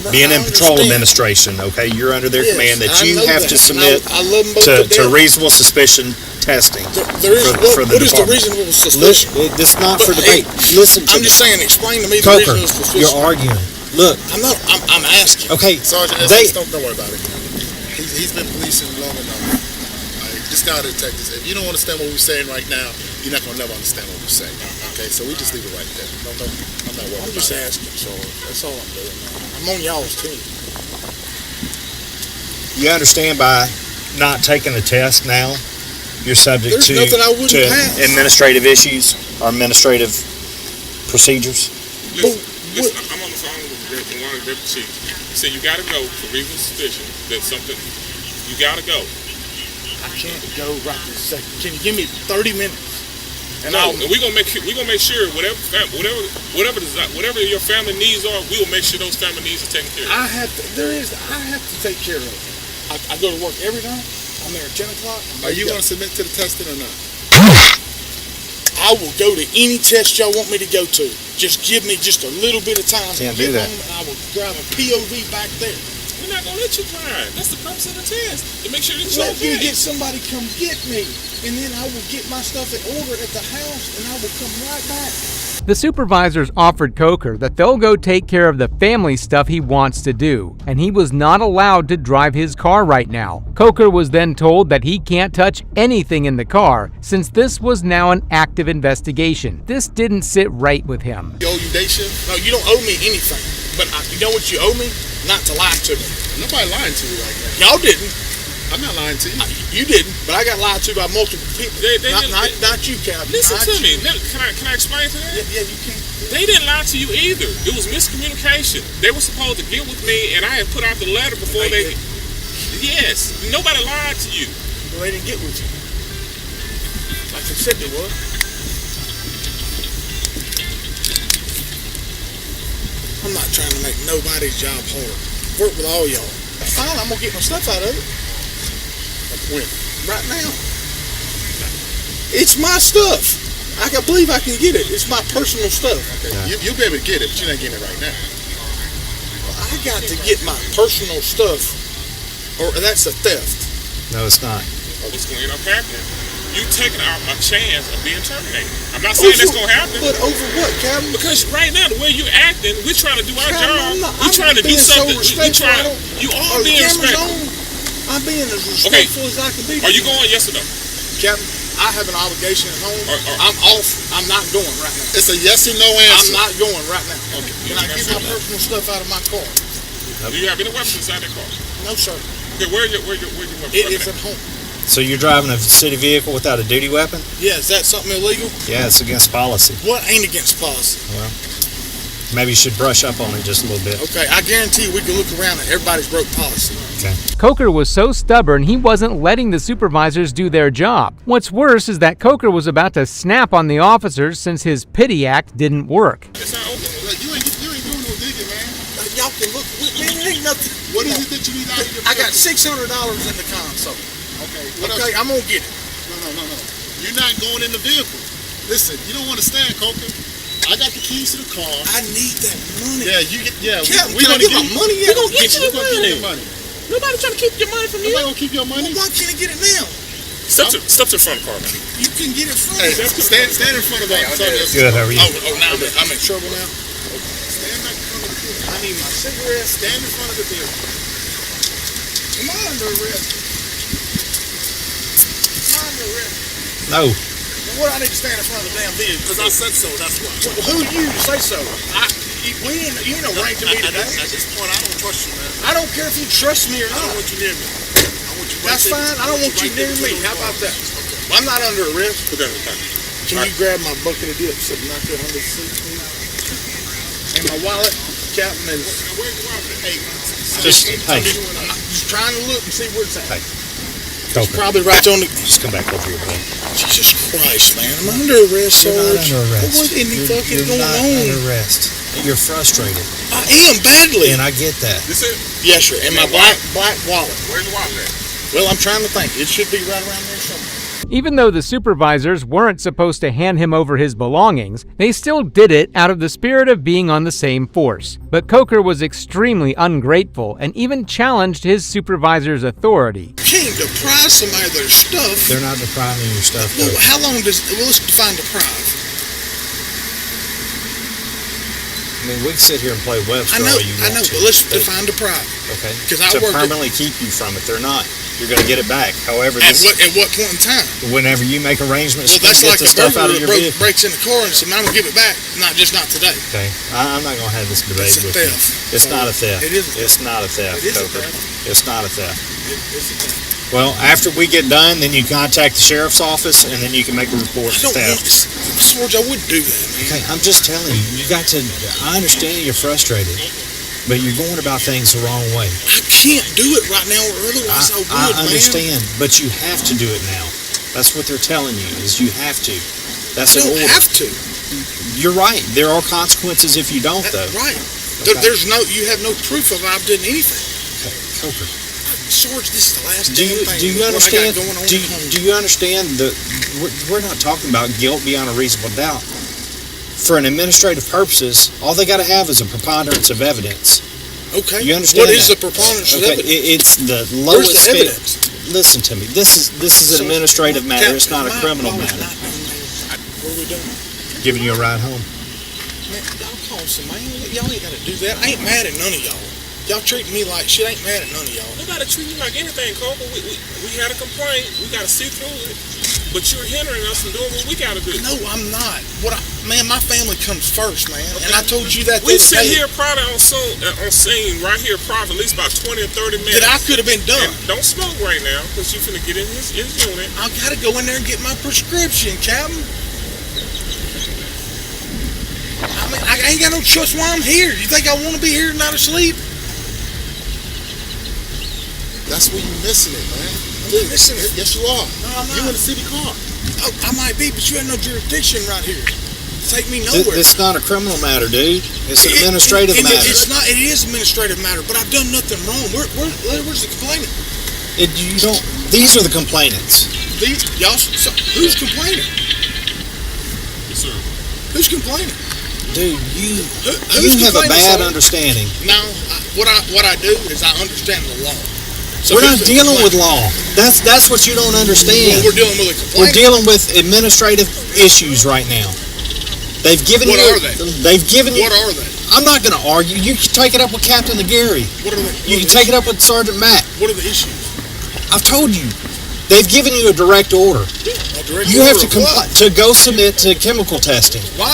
Being in patrol administration, okay, you're under their command that you have to submit to reasonable suspicion testing. What is the reasonable suspicion? It's not for debate. Listen to I'm just saying, explain to me the Coker, reasonable suspicion. you're arguing. Look. I'm asking. Okay. Sergeant, don't worry about it. He's been policing long enough. This guy, the detectives, if you don't understand what we're saying right now, you're not going to never understand what we're saying. Okay, so we just leave it right there. I'm not worried. I'm just asking, so that's all I'm doing. I'm on y'all's team. You understand by not taking the test now, you're subject to administrative issues or administrative procedures? Listen, I'm on the phone with one of the deputy chiefs. He said you got to go for reasonable suspicion that something, you got to go. I can't go right this second. Can you give me 30 minutes? And we're gonna make sure whatever your family needs are, we will make sure those family needs are taken care of. I have to take care of it. I go to work every night. I'm there at 10 o'clock. Are you going to submit to the testing or not? I will go to any test y'all want me to go to. Just give me just a little bit of time. Can't do that. And I will drive a POV back there. We're not gonna let you drive. That's the purpose of the test. To make sure that you're Let okay. me get somebody come get me, and then I will get my stuff in order at the house, and I will come right back. The supervisors offered Coker that they'll go take care of the family stuff he wants to do, and he was not allowed to drive his car right now. Coker was then told that he can't touch anything in the car since this was now an active investigation. This didn't sit right with him. You owe you day shift? No, you don't owe me anything. But you know what you owe me? Not to lie to me. Nobody lying to you like that. Y'all didn't. I'm not lying to you. You didn't, but I got lied to by multiple people. Not you, Captain. Listen to me. Can I explain to that? Yeah, you can. They didn't lie to you either. It was miscommunication. They were supposed to get with me, and I had put out the letter before they. Yes, nobody lied to you. Well, they didn't get with you. Like they said they would. I'm not trying to make nobody's job hard. Work with all y'all. Fine, I'm gonna get my stuff out of it. When? Right now. It's my stuff. I can believe I can get it. It's my personal stuff. Okay. Yeah. You'll be able to get it, but you're not getting it right now. Well, I got to get my personal stuff, or that's a theft. No, it's not. It's going to end up happening. You taking a chance of being terminated. I'm not saying that's going to happen. But over what, Captain? Because right now, the way you're acting, we're trying to do our job. We're trying to do something. You are being respectful. I'm being as respectful as I can be. Are you going, yes or no? Captain, I have an obligation at home. I'm off. I'm not going right now. It's a yes or no answer. I'm not going right now. Okay. Can I get my personal stuff out of my car? Do you have any weapons inside that car? No, sir. Okay, where's your weapon? It is at home. So you're driving a city vehicle without a duty weapon? Yeah, is that something illegal? Yeah, it's against policy. What ain't against policy? Well, maybe you should brush up on it just a little bit. Okay, I guarantee you we can look around and everybody's broke policy. Okay. Coker was so stubborn he wasn't letting the supervisors do their job. What's worse is that Coker was about to snap on the officers since his pity act didn't work. It's not open. You ain't doing no digging, man. Y'all can look. Man, it ain't nothing. What is it that you need out of your I got $600 in the console. Okay, I'm gonna get it. No. You're not going in the vehicle. Listen, you don't understand, Coker. I got the keys to the car. I need that money. Yeah, we're gonna get my money. We're gonna get you the money. Nobody trying to keep your money from you. Nobody gonna keep your money. Well, why can't I get it now? Step to the front of the car, man. You can get it from Hey, stand in front of us. Good, how are you? Oh, now I'm in trouble now. Stand back in front of the vehicle. I need my cigarettes. Stand in front of the vehicle. Am I under arrest? No. What, I need to stand in front of the damn vehicle? Because I said so, that's why. Well, who are you to say so? You ain't no rank to me today. At this point, I don't trust you, man. I don't care if you trust me or not. I don't want you near me. I want you That's fine. I don't want you near me. How about that? Well, I'm not under arrest. Put that in the car. Can you grab my bucket of dip sitting out there under the seat, please? And my wallet, Captain, and Where's your wallet? hey, hey. I'm just trying to look and see where it's at. Hey. It's probably right on the. Just come back over here, man. Jesus Christ, man! I'm under arrest, You're not Sarge. under arrest. What in the fuck is You're going not on? under arrest. You're frustrated. I am badly. And I get that. This it? Yes, sir. And my black wallet. Where's your wallet at? Well, I'm trying to think. It should be right around there somewhere. Even though the supervisors weren't supposed to hand him over his belongings, they still did it out of the spirit of being on the same force. But Coker was extremely ungrateful and even challenged his supervisor's authority. You can't deprive somebody of their stuff. They're not depriving your stuff, though. Well, how long does... Well, let's define deprive. I mean, we can sit here and play Webster all you want to. But let's define deprive. Okay. Because I to work permanently keep you from it, they're not. You're going to get it back. However, at what point in time? Whenever you make arrangements to get like the stuff out of your vehicle. Breaks in the car and says, "I'm going to give it back." Not today. Okay. I'm not going to have this debate with you. It's not a theft. It is a theft. It's not a theft, It is a Coker. theft. It's not a theft. It's a theft. Well, after we get done, then you contact the sheriff's office, and then you can make a report of theft. Sarge, I wouldn't do that, man. Okay, I'm just telling you. You got to. I understand you're frustrated, but you're going about things the wrong way. I can't do it right now, or otherwise I would, I understand, but you have to do it now. That's what they're telling you, is you have to. That's an order. I don't have to. You're right. There are consequences if you don't, though. Right. Okay. You have no proof of I've done anything. Okay, Coker. Sarge, this is the last Do you understand? Do you understand that we're not talking about guilt beyond a reasonable doubt? For an administrative purposes, all they got to have is a preponderance of evidence. Okay. You understand? What is the preponderance of evidence? It's the lowest. Where's the evidence? Listen to me. This is an administrative matter. It's not a criminal matter. What are we doing? Giving you a ride home. Man, y'all call some man. Y'all ain't gotta do that. I ain't mad at none of y'all. Y'all treating me like shit. I ain't mad at none of y'all. Nobody treat you like anything, Cole. We had a complaint. We gotta see through it. But you're hindering us from doing what we gotta do. No, I'm not. Man, my family comes first, man. Okay. And I told you that. We sit here probably on scene right here probably at least about 20 or 30 minutes. That I could have been done. And don't smoke right now because you're finna get in his unit. I gotta go in there and get my prescription, Captain. I mean, I ain't got no choice why I'm here. You think I want to be here not asleep? That's where you're missing it, man. I'm missing it. Yes, you are. No, I'm not. You in the city car. Oh, I might be, but you have no jurisdiction right here. Take me nowhere. It's not a criminal matter, dude. It's an administrative matter. It's not. It is administrative matter, but I've done nothing wrong. Where's the complainant? These are the complainants. Who's complaining? Yes, sir. Who's complaining? Dude, you have a bad understanding. No, what I do is I understand the law. So we're not dealing with law. That's what you don't understand. Well, we're dealing with a complaint. We're dealing with administrative issues right now. They've given What are they? They've given you. What are they? I'm not going to argue. You can take it up with Captain Aguirre. What are they? You can take it up with Sergeant Matt. What are the issues? I've told you. They've given you a direct order. You have to go submit to chemical testing. Why?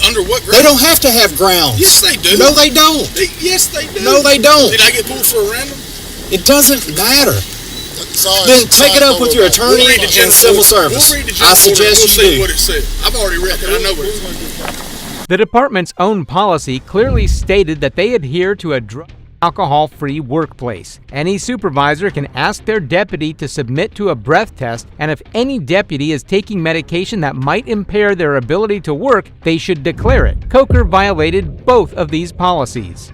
Under what grounds? They don't have to have grounds. Yes, they do. No, they don't. Yes, they do. No, they don't. Did I get pulled for a random? It doesn't matter. Sorry, then take it up with your attorney and civil service. I suggest you do. What it said. I've already read it. I know what it said. The department's own policy clearly stated that they adhere to a drug alcohol-free workplace. Any supervisor can ask their deputy to submit to a breath test, and if any deputy is taking medication that might impair their ability to work, they should declare it. Coker violated both of these policies.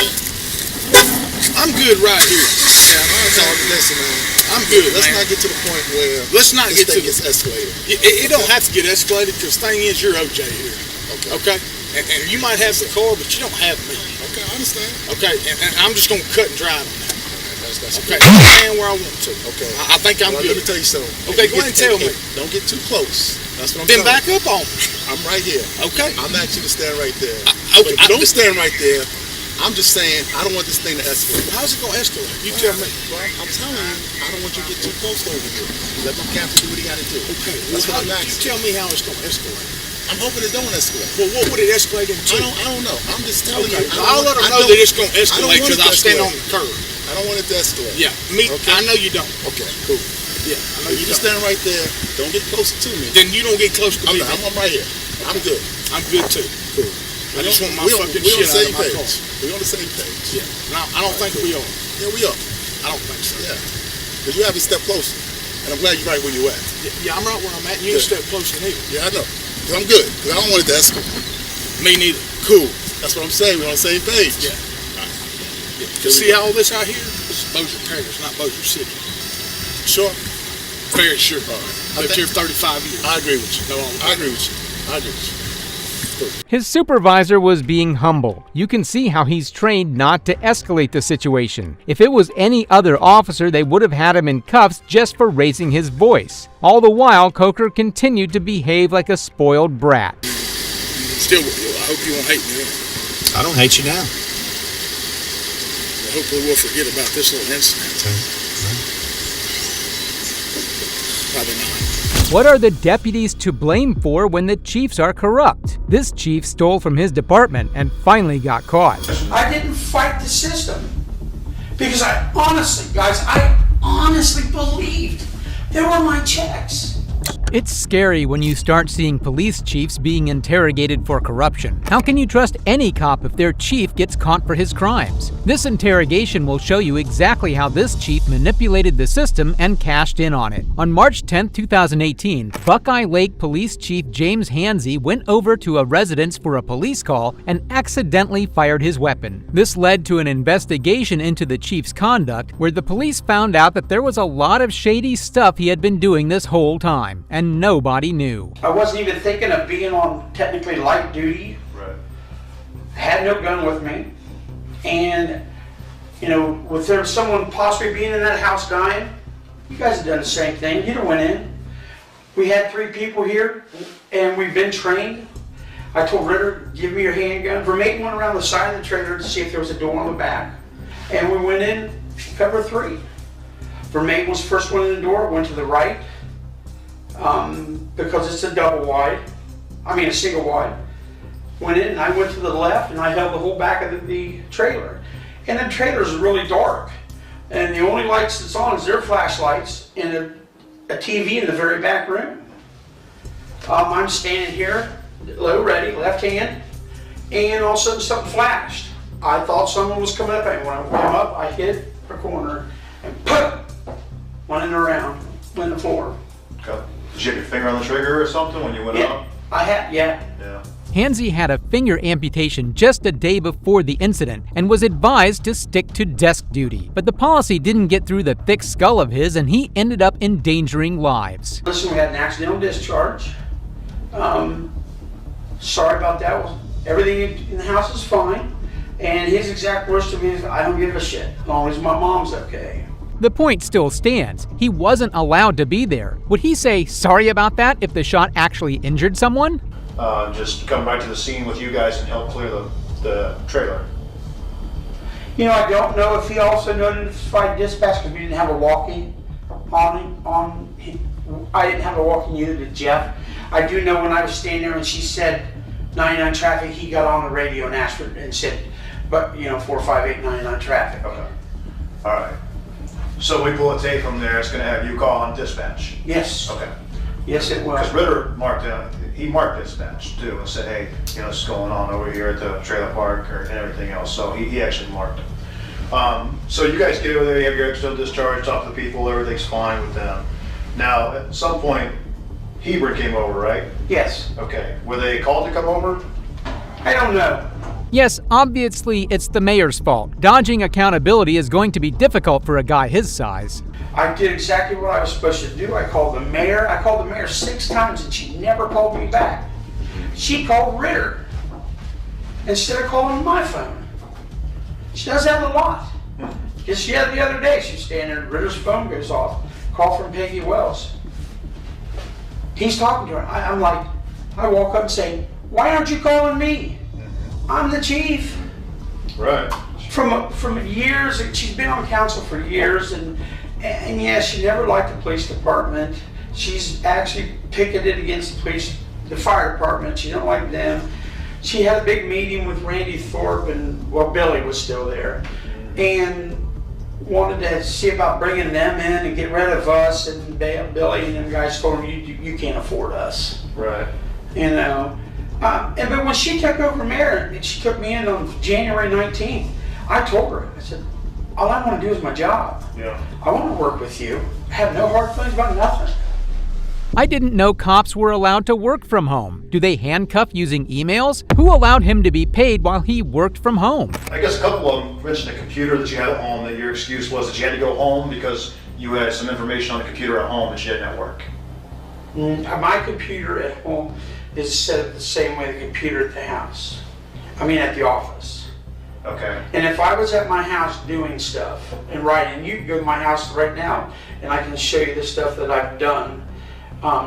I'm good right here. Listen, man. I'm good. Let's not get to the point where this thing gets escalated. It don't have to get escalated because the thing is, you're OJ here. Okay? And you might have the car, but you don't have me. Okay, I understand. Okay, and I'm just going to cut and drive on that. That's okay, I stand where I want to. Okay. I think I'm good. Let me tell you something. Okay, go ahead and tell me. Don't get too close. That's what I'm Then telling back up on me. I'm right here. Okay. I'm asking you to stand right there. Okay. Don't stand right there. I'm just saying, I don't want this thing to escalate. How's it going to escalate? You tell me. Well, I'm telling you, I don't want you to get too close over here. Let my captain do what he got to do. Okay. That's what I'm You asking. tell me how it's going to escalate. I'm hoping it don't escalate. Well, what would it escalate into? I don't know. I'm just telling you. I'll let them know that it's going to escalate because I'll stand on the curb. I don't want it to escalate. Yeah. Me. Okay. I know you don't. Okay. Cool. Yeah. I know you just stand right there. Don't get closer to me. Then you don't get close to me. I'm right here. I'm good. I'm good too. Cool. I just want my fucking shit out of my car. We're on the same page. Yeah. No, I don't think we are. Yeah, we are. I don't think so. Yeah. Because you have to step closer. And I'm glad you're right where you're at. Yeah, I'm right where I'm at. And you step closer than me. Yeah, I know. Because I'm good. Because I don't want it to escalate. Me neither. Cool. That's what I'm saying. We're on the same page. Yeah. Yeah. See all this out here? This is Bossier Parish, not Bossier City. Sure? Very sure. All right. Lived here 35 years. I agree with you. No, I agree with you. I agree with you. His supervisor was being humble. You can see how he's trained not to escalate the situation. If it was any other officer, they would have had him in cuffs just for raising his voice. All the while, Coker continued to behave like a spoiled brat. Still with you. I hope you won't hate me then. I don't hate you now. Well, hopefully we'll forget about this little incident. Probably not. What are the deputies to blame for when the chiefs are corrupt? This chief stole from his department and finally got caught. I didn't fight the system because I honestly believed they were my checks. It's scary when you start seeing police chiefs being interrogated for corruption. How can you trust any cop if their chief gets caught for his crimes? This interrogation will show you exactly how this chief manipulated the system and cashed in on it. On March 10, 2018, Buckeye Lake Police Chief James Hansey went over to a residence for a police call and accidentally fired his weapon. This led to an investigation into the chief's conduct, where the police found out that there was a lot of shady stuff he had been doing this whole time, and nobody knew. I wasn't even thinking of being on technically light duty. Right. Had no gun with me. And, you know, with there someone possibly being in that house dying, you guys have done the same thing. You'd have went in. We had 3 people here, and we've been trained. I told Ritter, give me your handgun. Vermaiden went around the side of the trailer to see if there was a door on the back. And we went in, cover 3. Vermaiden was the first one in the door, went to the right, because it's a single wide. Went in and I went to the left and I held the whole back of the trailer. And the trailer is really dark. And the only lights that's on is their flashlights and a TV in the very back room. I'm standing here, low ready, left hand, and all of a sudden something flashed. I thought someone was coming up, and when I came up, I hit a corner and put went in around, went on the floor. Okay. Did you have your finger on the trigger or something when you went up? I had, yeah. Hansy had a finger amputation just a day before the incident and was advised to stick to desk duty. But the policy didn't get through the thick skull of his, and he ended up endangering lives. Listen, we had an accidental discharge. Sorry about that. Everything in the house is fine. And his exact words to me is, I don't give a shit, as long as my mom's okay. The point still stands. He wasn't allowed to be there. Would he say sorry about that if the shot actually injured someone? Just come right to the scene with you guys and help clear the trailer. You know, I don't know if he also notified dispatch because we didn't have a walkie on him. I didn't have a walkie, neither did Jeff. I do know when I was standing there and she said 99 traffic, he got on the radio and asked for it and said, but 45899 traffic. Okay. All right. So we pull a tape from there. It's going to have you call on dispatch. Yes. Okay. Yes, it was. Because Ritter marked dispatch too and said, hey, this is going on over here at the trailer park and everything else. So he actually marked it. So you guys get over there, you have your external discharge, talk to the people, everything's fine with them. Now, at some point, Hebert came over, right? Yes. Okay. Were they called to come over? I don't know. Yes, obviously it's the mayor's fault. Dodging accountability is going to be difficult for a guy his size. I did exactly what I was supposed to do. I called the mayor. I called the mayor 6 times and she never called me back. She called Ritter instead of calling my phone. She does that a lot. Just the other day, she's standing there, Ritter's phone goes off. Call from Peggy Wells. He's talking to her. I'm like, I walk up and say, why aren't you calling me? I'm the chief. Right. From years, she's been on council for years, and yeah, she never liked the police department. She's actually picketed against the fire department. She don't like them. She had a big meeting with Randy Thorpe, and Billy was still there, and wanted to see about bringing them in and get rid of us. And Billy and them guys told him, you can't afford us. Right. But when she took over mayor, and she took me in on January 19th, I told her, I said, all I want to do is my job. Yeah. I want to work with you. I have no hard feelings about nothing. I didn't know cops were allowed to work from home. Do they handcuff using emails? Who allowed him to be paid while he worked from home? I guess a couple of them mentioned a computer that you had at home, that your excuse was that you had to go home because you had some information on the computer at home that you didn't at work. My computer at home is set up the same way the computer at the house. At the office. Okay. And if I was at my house doing stuff and writing, you can go to my house right now and I can show you the stuff that I've done,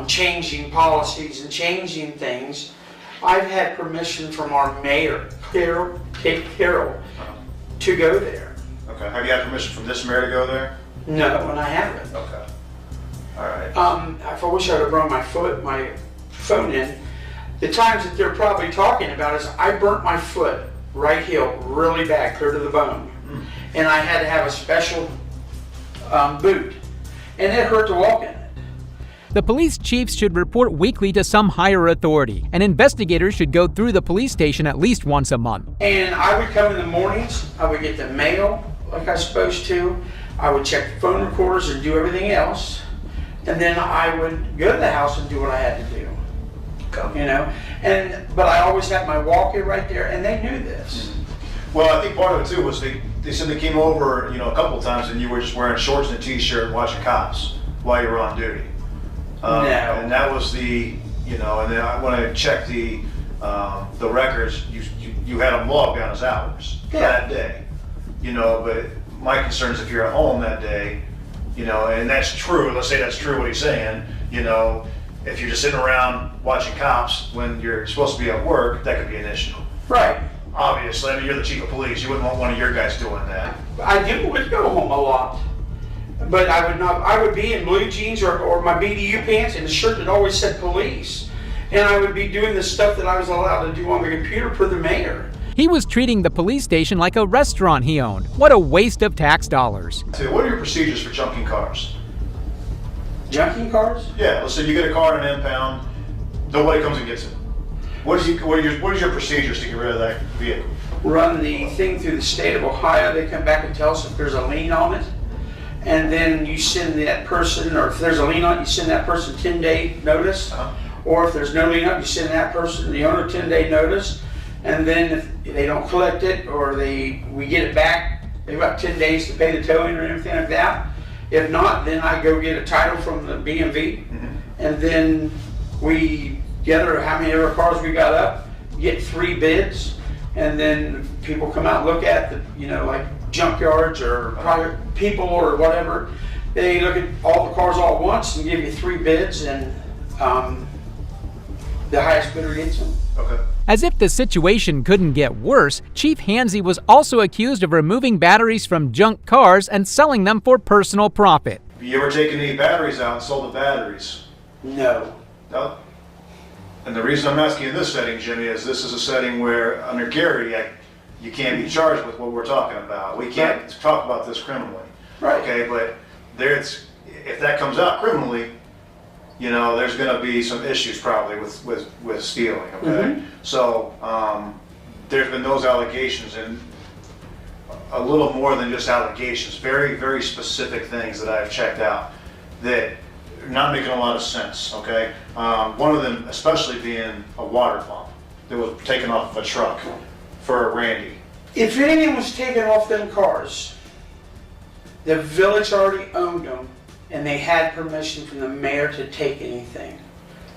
changing policies and changing things. I've had permission from our mayor, Kate Carroll, to go there. Okay. Have you had permission from this mayor to go there? No, and I haven't. Okay. All right. If I wish I'd have brought my phone in. The times that they're probably talking about is I burnt my foot right heel really bad, clear to the bone. And I had to have a special boot. And it hurt to walk in it. The police chiefs should report weekly to some higher authority, and investigators should go through the police station at least once a month. And I would come in the mornings, I would get the mail like I was supposed to, I would check the phone recorders and do everything else, and then I would go to the house and do what I had to do. But I always had my walkie right there, and they knew this. Well, I think part of it too was they said they came over, a couple of times, and you were just wearing shorts and a t-shirt watching cops while you were on duty. No. And that was and then when I checked the records, you had him logged down his hours that day. But my concern is if you're at home that day, and that's true. Let's say that's true what he's saying, If you're just sitting around watching cops when you're supposed to be at work, that could be an issue. Right. Obviously, I mean, you're the chief of police. You wouldn't want one of your guys doing that. I would go home a lot, but I would not. I would be in blue jeans or my BDU pants and a shirt that always said police, and I would be doing the stuff that I was allowed to do on the computer per the mayor. He was treating the police station like a restaurant he owned. What a waste of tax dollars. So what are your procedures for junking cars? Junking cars? Yeah, let's say you get a car in an impound, nobody comes and gets it. What is your procedures to get rid of that vehicle? Run the thing through the state of Ohio. They come back and tell us if there's a lien on it. And then you send that person, or if there's a lien on it, you send that person 10-day notice. Or if there's no lien on it, you send that person, the owner, 10-day notice. And then if they don't collect it or we get it back, they've got 10 days to pay the towing or anything like that. If not, then I go get a title from the BMV, and then we gather how many ever cars we got up, get 3 bids, and then people come out and look at the, like junkyards or private people or whatever. They look at all the cars all at once and give you 3 bids, and the highest bidder gets them. Okay. As if the situation couldn't get worse, Chief Hansey was also accused of removing batteries from junk cars and selling them for personal profit. Have you ever taken any batteries out and sold the batteries? No. No? And the reason I'm asking in this setting, Jimmy, is this is a setting where under Gary, you can't be charged with what we're talking about. We can't talk about this criminally. Right. Okay, but if that comes out criminally, there's going to be some issues probably with stealing, okay? So there's been those allegations, and a little more than just allegations, very, very specific things that I've checked out that are not making a lot of sense, okay? One of them especially being a water pump that was taken off of a truck for Randy. If anything was taken off them cars, the village already owned them, and they had permission from the mayor to take anything.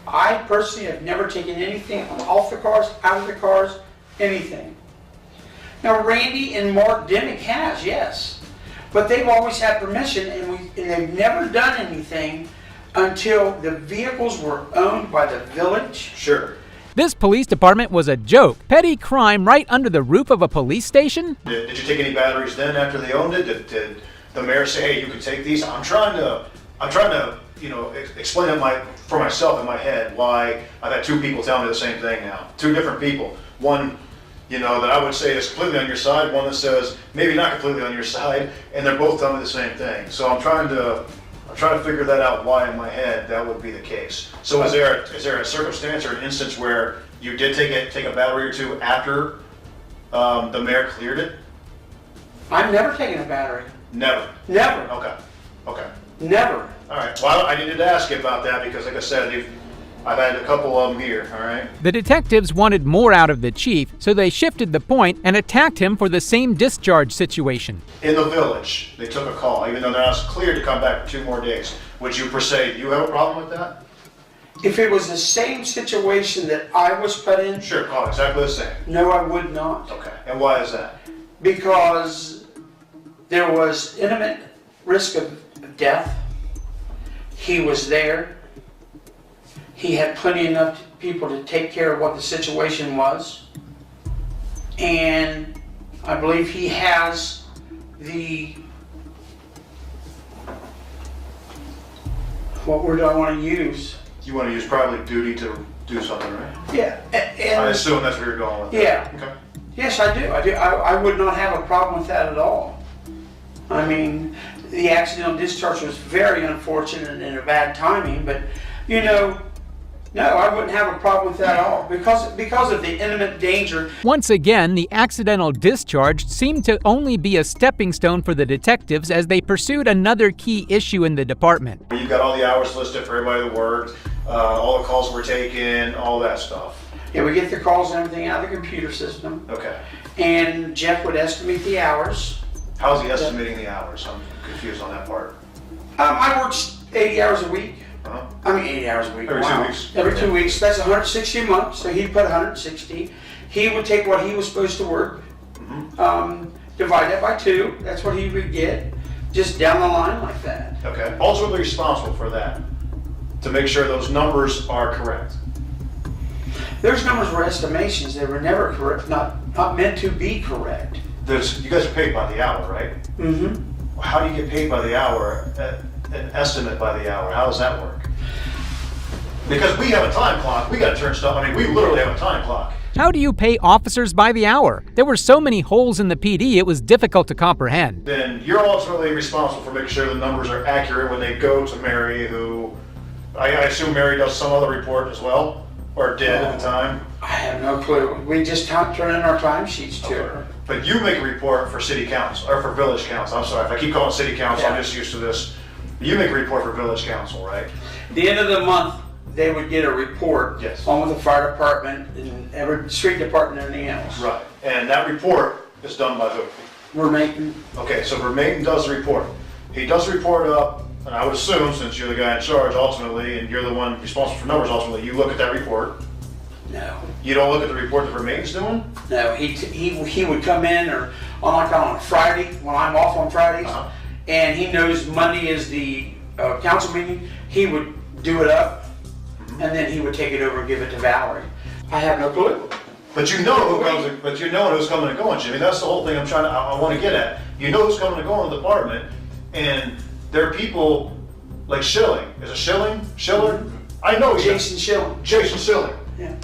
I personally have never taken anything off the cars, out of the cars, anything. Now Randy and Mark Dimick has, yes, but they've always had permission, and they've never done anything until the vehicles were owned by the village. Sure. This police department was a joke. Petty crime right under the roof of a police station? Did you take any batteries then after they owned it? Did the mayor say, hey, you can take these? I'm trying to explain it for myself in my head why I've had 2 people tell me the same thing now. 2 different people. One, that I would say is completely on your side. One that says maybe not completely on your side, and they're both telling me the same thing. So I'm trying to figure that out why in my head that would be the case. So is there a circumstance or an instance where you did take a battery or 2 after the mayor cleared it? I've never taken a battery. Never. Never. Okay. Never. All right. Well, I needed to ask you about that because, like I said, I've had a couple of them here. All right. The detectives wanted more out of the chief, so they shifted the point and attacked him for the same discharge situation. In the village, they took a call, even though they're not cleared to come back for 2 more days. Would you per se, do you have a problem with that? If it was the same situation that I was put in, sure, call exactly the same. No, I would not. Okay. And why is that? Because there was imminent risk of death. He was there. He had plenty enough people to take care of what the situation was. And I believe he has what word do I want to use? You want to use probably duty to do something, right? Yeah. I assume that's where you're going with that. Yeah. Okay. Yes, I do. I would not have a problem with that at all. I mean, the accidental discharge was very unfortunate and a bad timing, but no, I wouldn't have a problem with that at all because of the imminent danger. Once again, the accidental discharge seemed to only be a stepping stone for the detectives as they pursued another key issue in the department. You've got all the hours listed for everybody that worked, all the calls were taken, all that stuff. Yeah, we get the calls and everything out of the computer system. Okay. And Jeff would estimate the hours. How's he estimating the hours? I'm confused on that part. I worked 80 hours a week. Uh-huh. I mean, 80 hours a week. Every 2 weeks? Every 2 weeks. That's 160 a month, so he'd put 160. He would take what he was supposed to work, divide that by 2. That's what he would get, just down the line like that. Okay. Ultimately responsible for that. to make sure those numbers are correct. Those numbers were estimations. They were never correct, not meant to be correct. You guys are paid by the hour, right? Mm-hmm. How do you get paid by the hour, an estimate by the hour? How does that work? Because we have a time clock. We got to turn stuff. I mean, we literally have a time clock. How do you pay officers by the hour? There were so many holes in the PD, it was difficult to comprehend. Then you're ultimately responsible for making sure the numbers are accurate when they go to Mary, who I assume Mary does some other report as well, or did at the time. I have no clue. We just turn in our time sheets to her. But you make a report for city council, or for village council. I'm sorry, if I keep calling city council, I'm just used to this. You make a report for village council, right? The end of the month, they would get a report. Yes. On with the fire department and every street department and everything else. Right. And that report is done by who? Vermaten. Okay, so Vermaten does the report. He does the report up, and I would assume, since you're the guy in charge ultimately, and you're the one responsible for numbers ultimately, you look at that report. No. You don't look at the report that Vermaten's doing? No, he would come in or on a Friday, when I'm off on Fridays, and he knows Monday is the council meeting, he would do it up, and then he would take it over and give it to Valerie. I have no clue. But you know who comes. But you know who's coming and going, Jimmy. That's the whole thing I want to get at. You know who's coming and going in the department, and there are people like Schilling. Is it Schilling? Schiller? I know Jason Schilling. Jason Schilling. Yeah.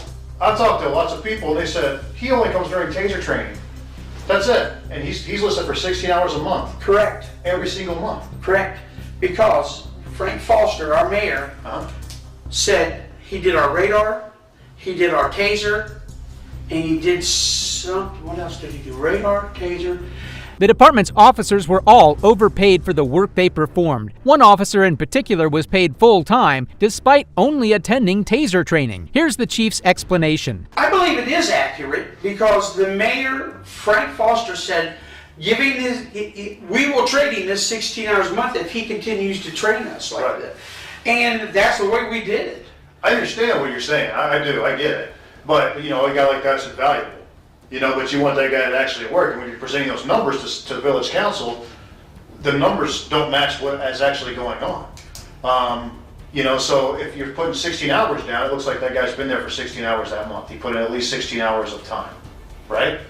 I talked to lots of people, and they said he only comes during taser training. That's it. And he's listed for 16 hours a month. Correct. Every single month. Correct. Because Frank Foster, our mayor, said he did our radar, he did our taser, and he did what else did he do? Radar, taser. The department's officers were all overpaid for the work they performed. One officer in particular was paid full-time, despite only attending taser training. Here's the chief's explanation. I believe it is accurate because the mayor, Frank Foster, said, we will trade him this 16 hours a month if he continues to train us like that. And that's the way we did it. I understand what you're saying. I do. I get it. But, you know, a guy like that's invaluable. You know, but you want that guy to actually work. And when you're presenting those numbers to the village council, the numbers don't match what is actually going on. You know, so if you're putting 16 hours down, it looks like that guy's been there for 16 hours that month. He put in at least 16 hours of time, right?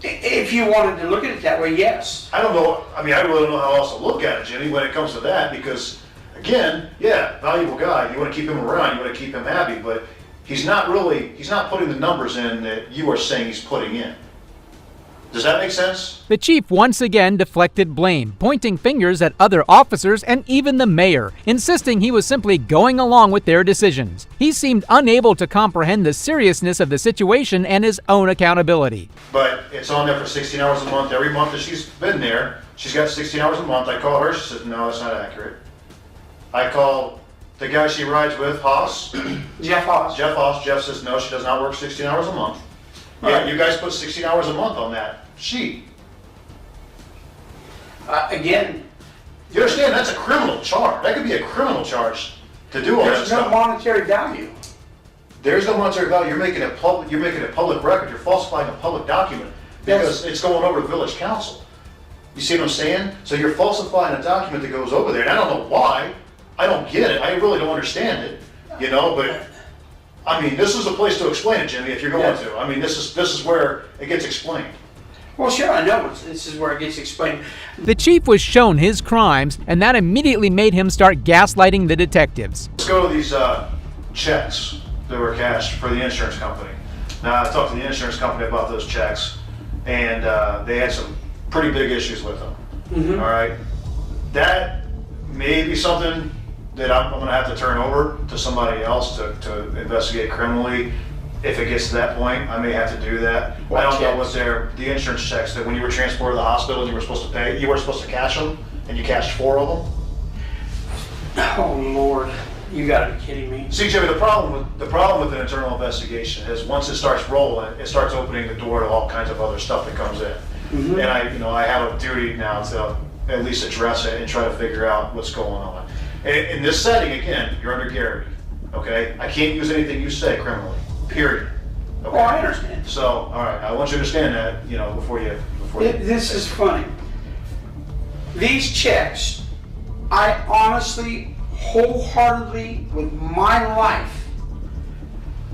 If you wanted to look at it that way, yes. I don't know. I mean, I really don't know how else to look at it, Jimmy, when it comes to that, because, again, yeah, valuable guy. You want to keep him around. You want to keep him happy, but he's not putting the numbers in that you are saying he's putting in. Does that make sense? The chief once again deflected blame, pointing fingers at other officers and even the mayor, insisting he was simply going along with their decisions. He seemed unable to comprehend the seriousness of the situation and his own accountability. But it's on there for 16 hours a month. Every month that she's been there, she's got 16 hours a month. I call her, she says, no, that's not accurate. I call the guy she rides with, Haas. Jeff Haas. Jeff says, no, she does not work 16 hours a month. Yeah, you guys put 16 hours a month on that sheet. Again, you understand that's a criminal charge. That could be a criminal charge to do all that stuff. There's no monetary value. There's no monetary value. You're making it public. You're making a public record. You're falsifying a public document because it's going over to village council. You see what I'm saying? So you're falsifying a document that goes over there, and I don't know why. I don't get it. I really don't understand it. You know, but I mean, this is a place to explain it, Jimmy. If you're going to, I mean, this is where it gets explained. Well, sure, I know this is where it gets explained. The chief was shown his crimes, and that immediately made him start gaslighting the detectives. Let's go to these checks that were cashed for the insurance company. Now, I talked to the insurance company about those checks, and they had some pretty big issues with them. Mm-hmm. All right, that may be something that I'm going to have to turn over to somebody else to investigate criminally. If it gets to that point, I may have to do that. I don't know what the insurance checks that when you were transported to the hospital, you were supposed to pay. You were supposed to cash them, and you cashed 4 of them. Oh Lord, you got to be kidding me. See, Jimmy, the problem with an internal investigation is once it starts rolling, it starts opening the door to all kinds of other stuff that comes in. Mm-hmm. And I have a duty now to at least address it and try to figure out what's going on. In this setting, again, you're under Garrity, okay? I can't use anything you say criminally, period. Okay? Oh, I understand. So, all right, I want you to understand that, you know, before you. This is funny. These checks, I honestly, wholeheartedly, with my life,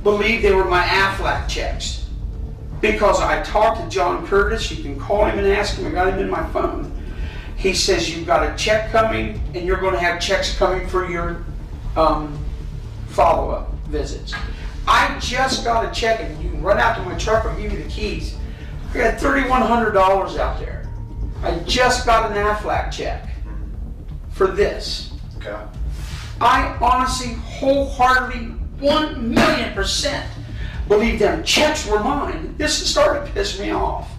believe they were my Aflac checks. Because I talked to John Curtis, you can call him and ask him, I got him in my phone. He says, you've got a check coming, and you're going to have checks coming for your follow-up visits. I just got a check, and you can run out to my truck or give me the keys. I got $3,100 out there. I just got an Aflac check for this. Okay. I honestly, wholeheartedly, 1,000,000% believe them checks were mine. This started to piss me off.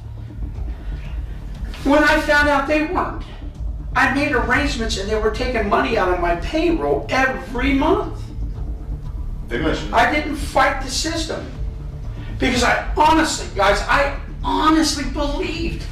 When I found out they weren't, I made arrangements and they were taking money out of my payroll every month. I didn't fight the system because I honestly, guys, I honestly believed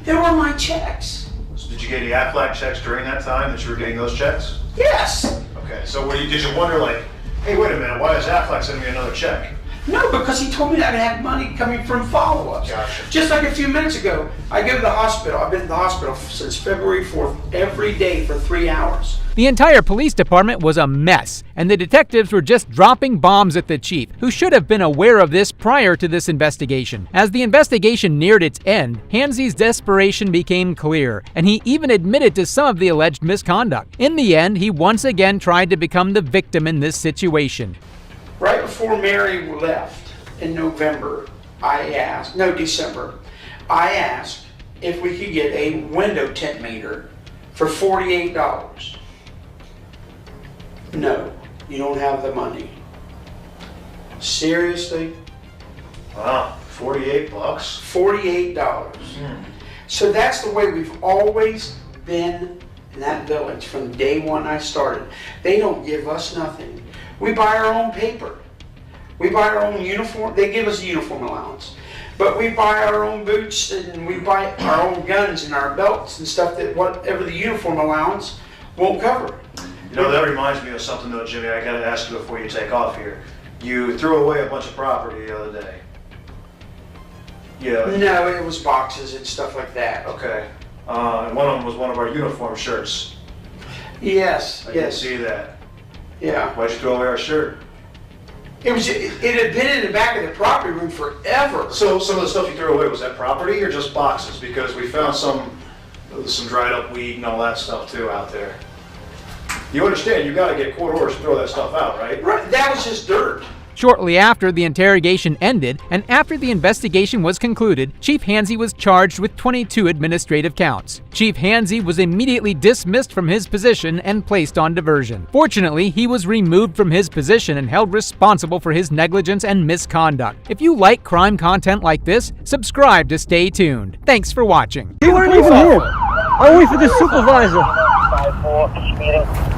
they were my checks. So did you get any Aflac checks during that time that you were getting those checks? Yes. Okay, so did you wonder like, hey, wait a minute, why is Aflac sending me another check? No, because he told me that I had money coming from follow-ups. Gotcha. Just like a few minutes ago, I go to the hospital. I've been to the hospital since February 4th, every day for 3 hours. The entire police department was a mess, and the detectives were just dropping bombs at the chief, who should have been aware of this prior to this investigation. As the investigation neared its end, Hansie's desperation became clear, and he even admitted to some of the alleged misconduct. In the end, he once again tried to become the victim in this situation. Right before Mary left in December, I asked if we could get a window tint meter for $48. No, you don't have the money. Seriously? Wow, $48? $48. So that's the way we've always been in that village from day one I started. They don't give us nothing. We buy our own paper. We buy our own uniform. They give us a uniform allowance. But we buy our own boots and we buy our own guns and our belts and stuff that whatever the uniform allowance won't cover. You know, that reminds me of something though, Jimmy, I gotta ask you before you take off here. You threw away a bunch of property the other day. Yeah. No, it was boxes and stuff like that. Okay. And one of them was one of our uniform shirts. Yes, I didn't yes. see that. Yeah. Why'd you throw away our shirt? It had been in the back of the property room forever. So some of the stuff you threw away, was that property or just boxes? Because we found some dried up weed and all that stuff too out there. You understand, you gotta get court orders to throw that stuff out, right? Right, that was just dirt. Shortly after the interrogation ended, and after the investigation was concluded, Chief Hansie was charged with 22 administrative counts. Chief Hansie was immediately dismissed from his position and placed on diversion. Fortunately, he was removed from his position and held responsible for his negligence and misconduct. If you like crime content like this, subscribe to stay tuned. Thanks for watching. You weren't even here. I wait for the supervisor. 5-4, speeding.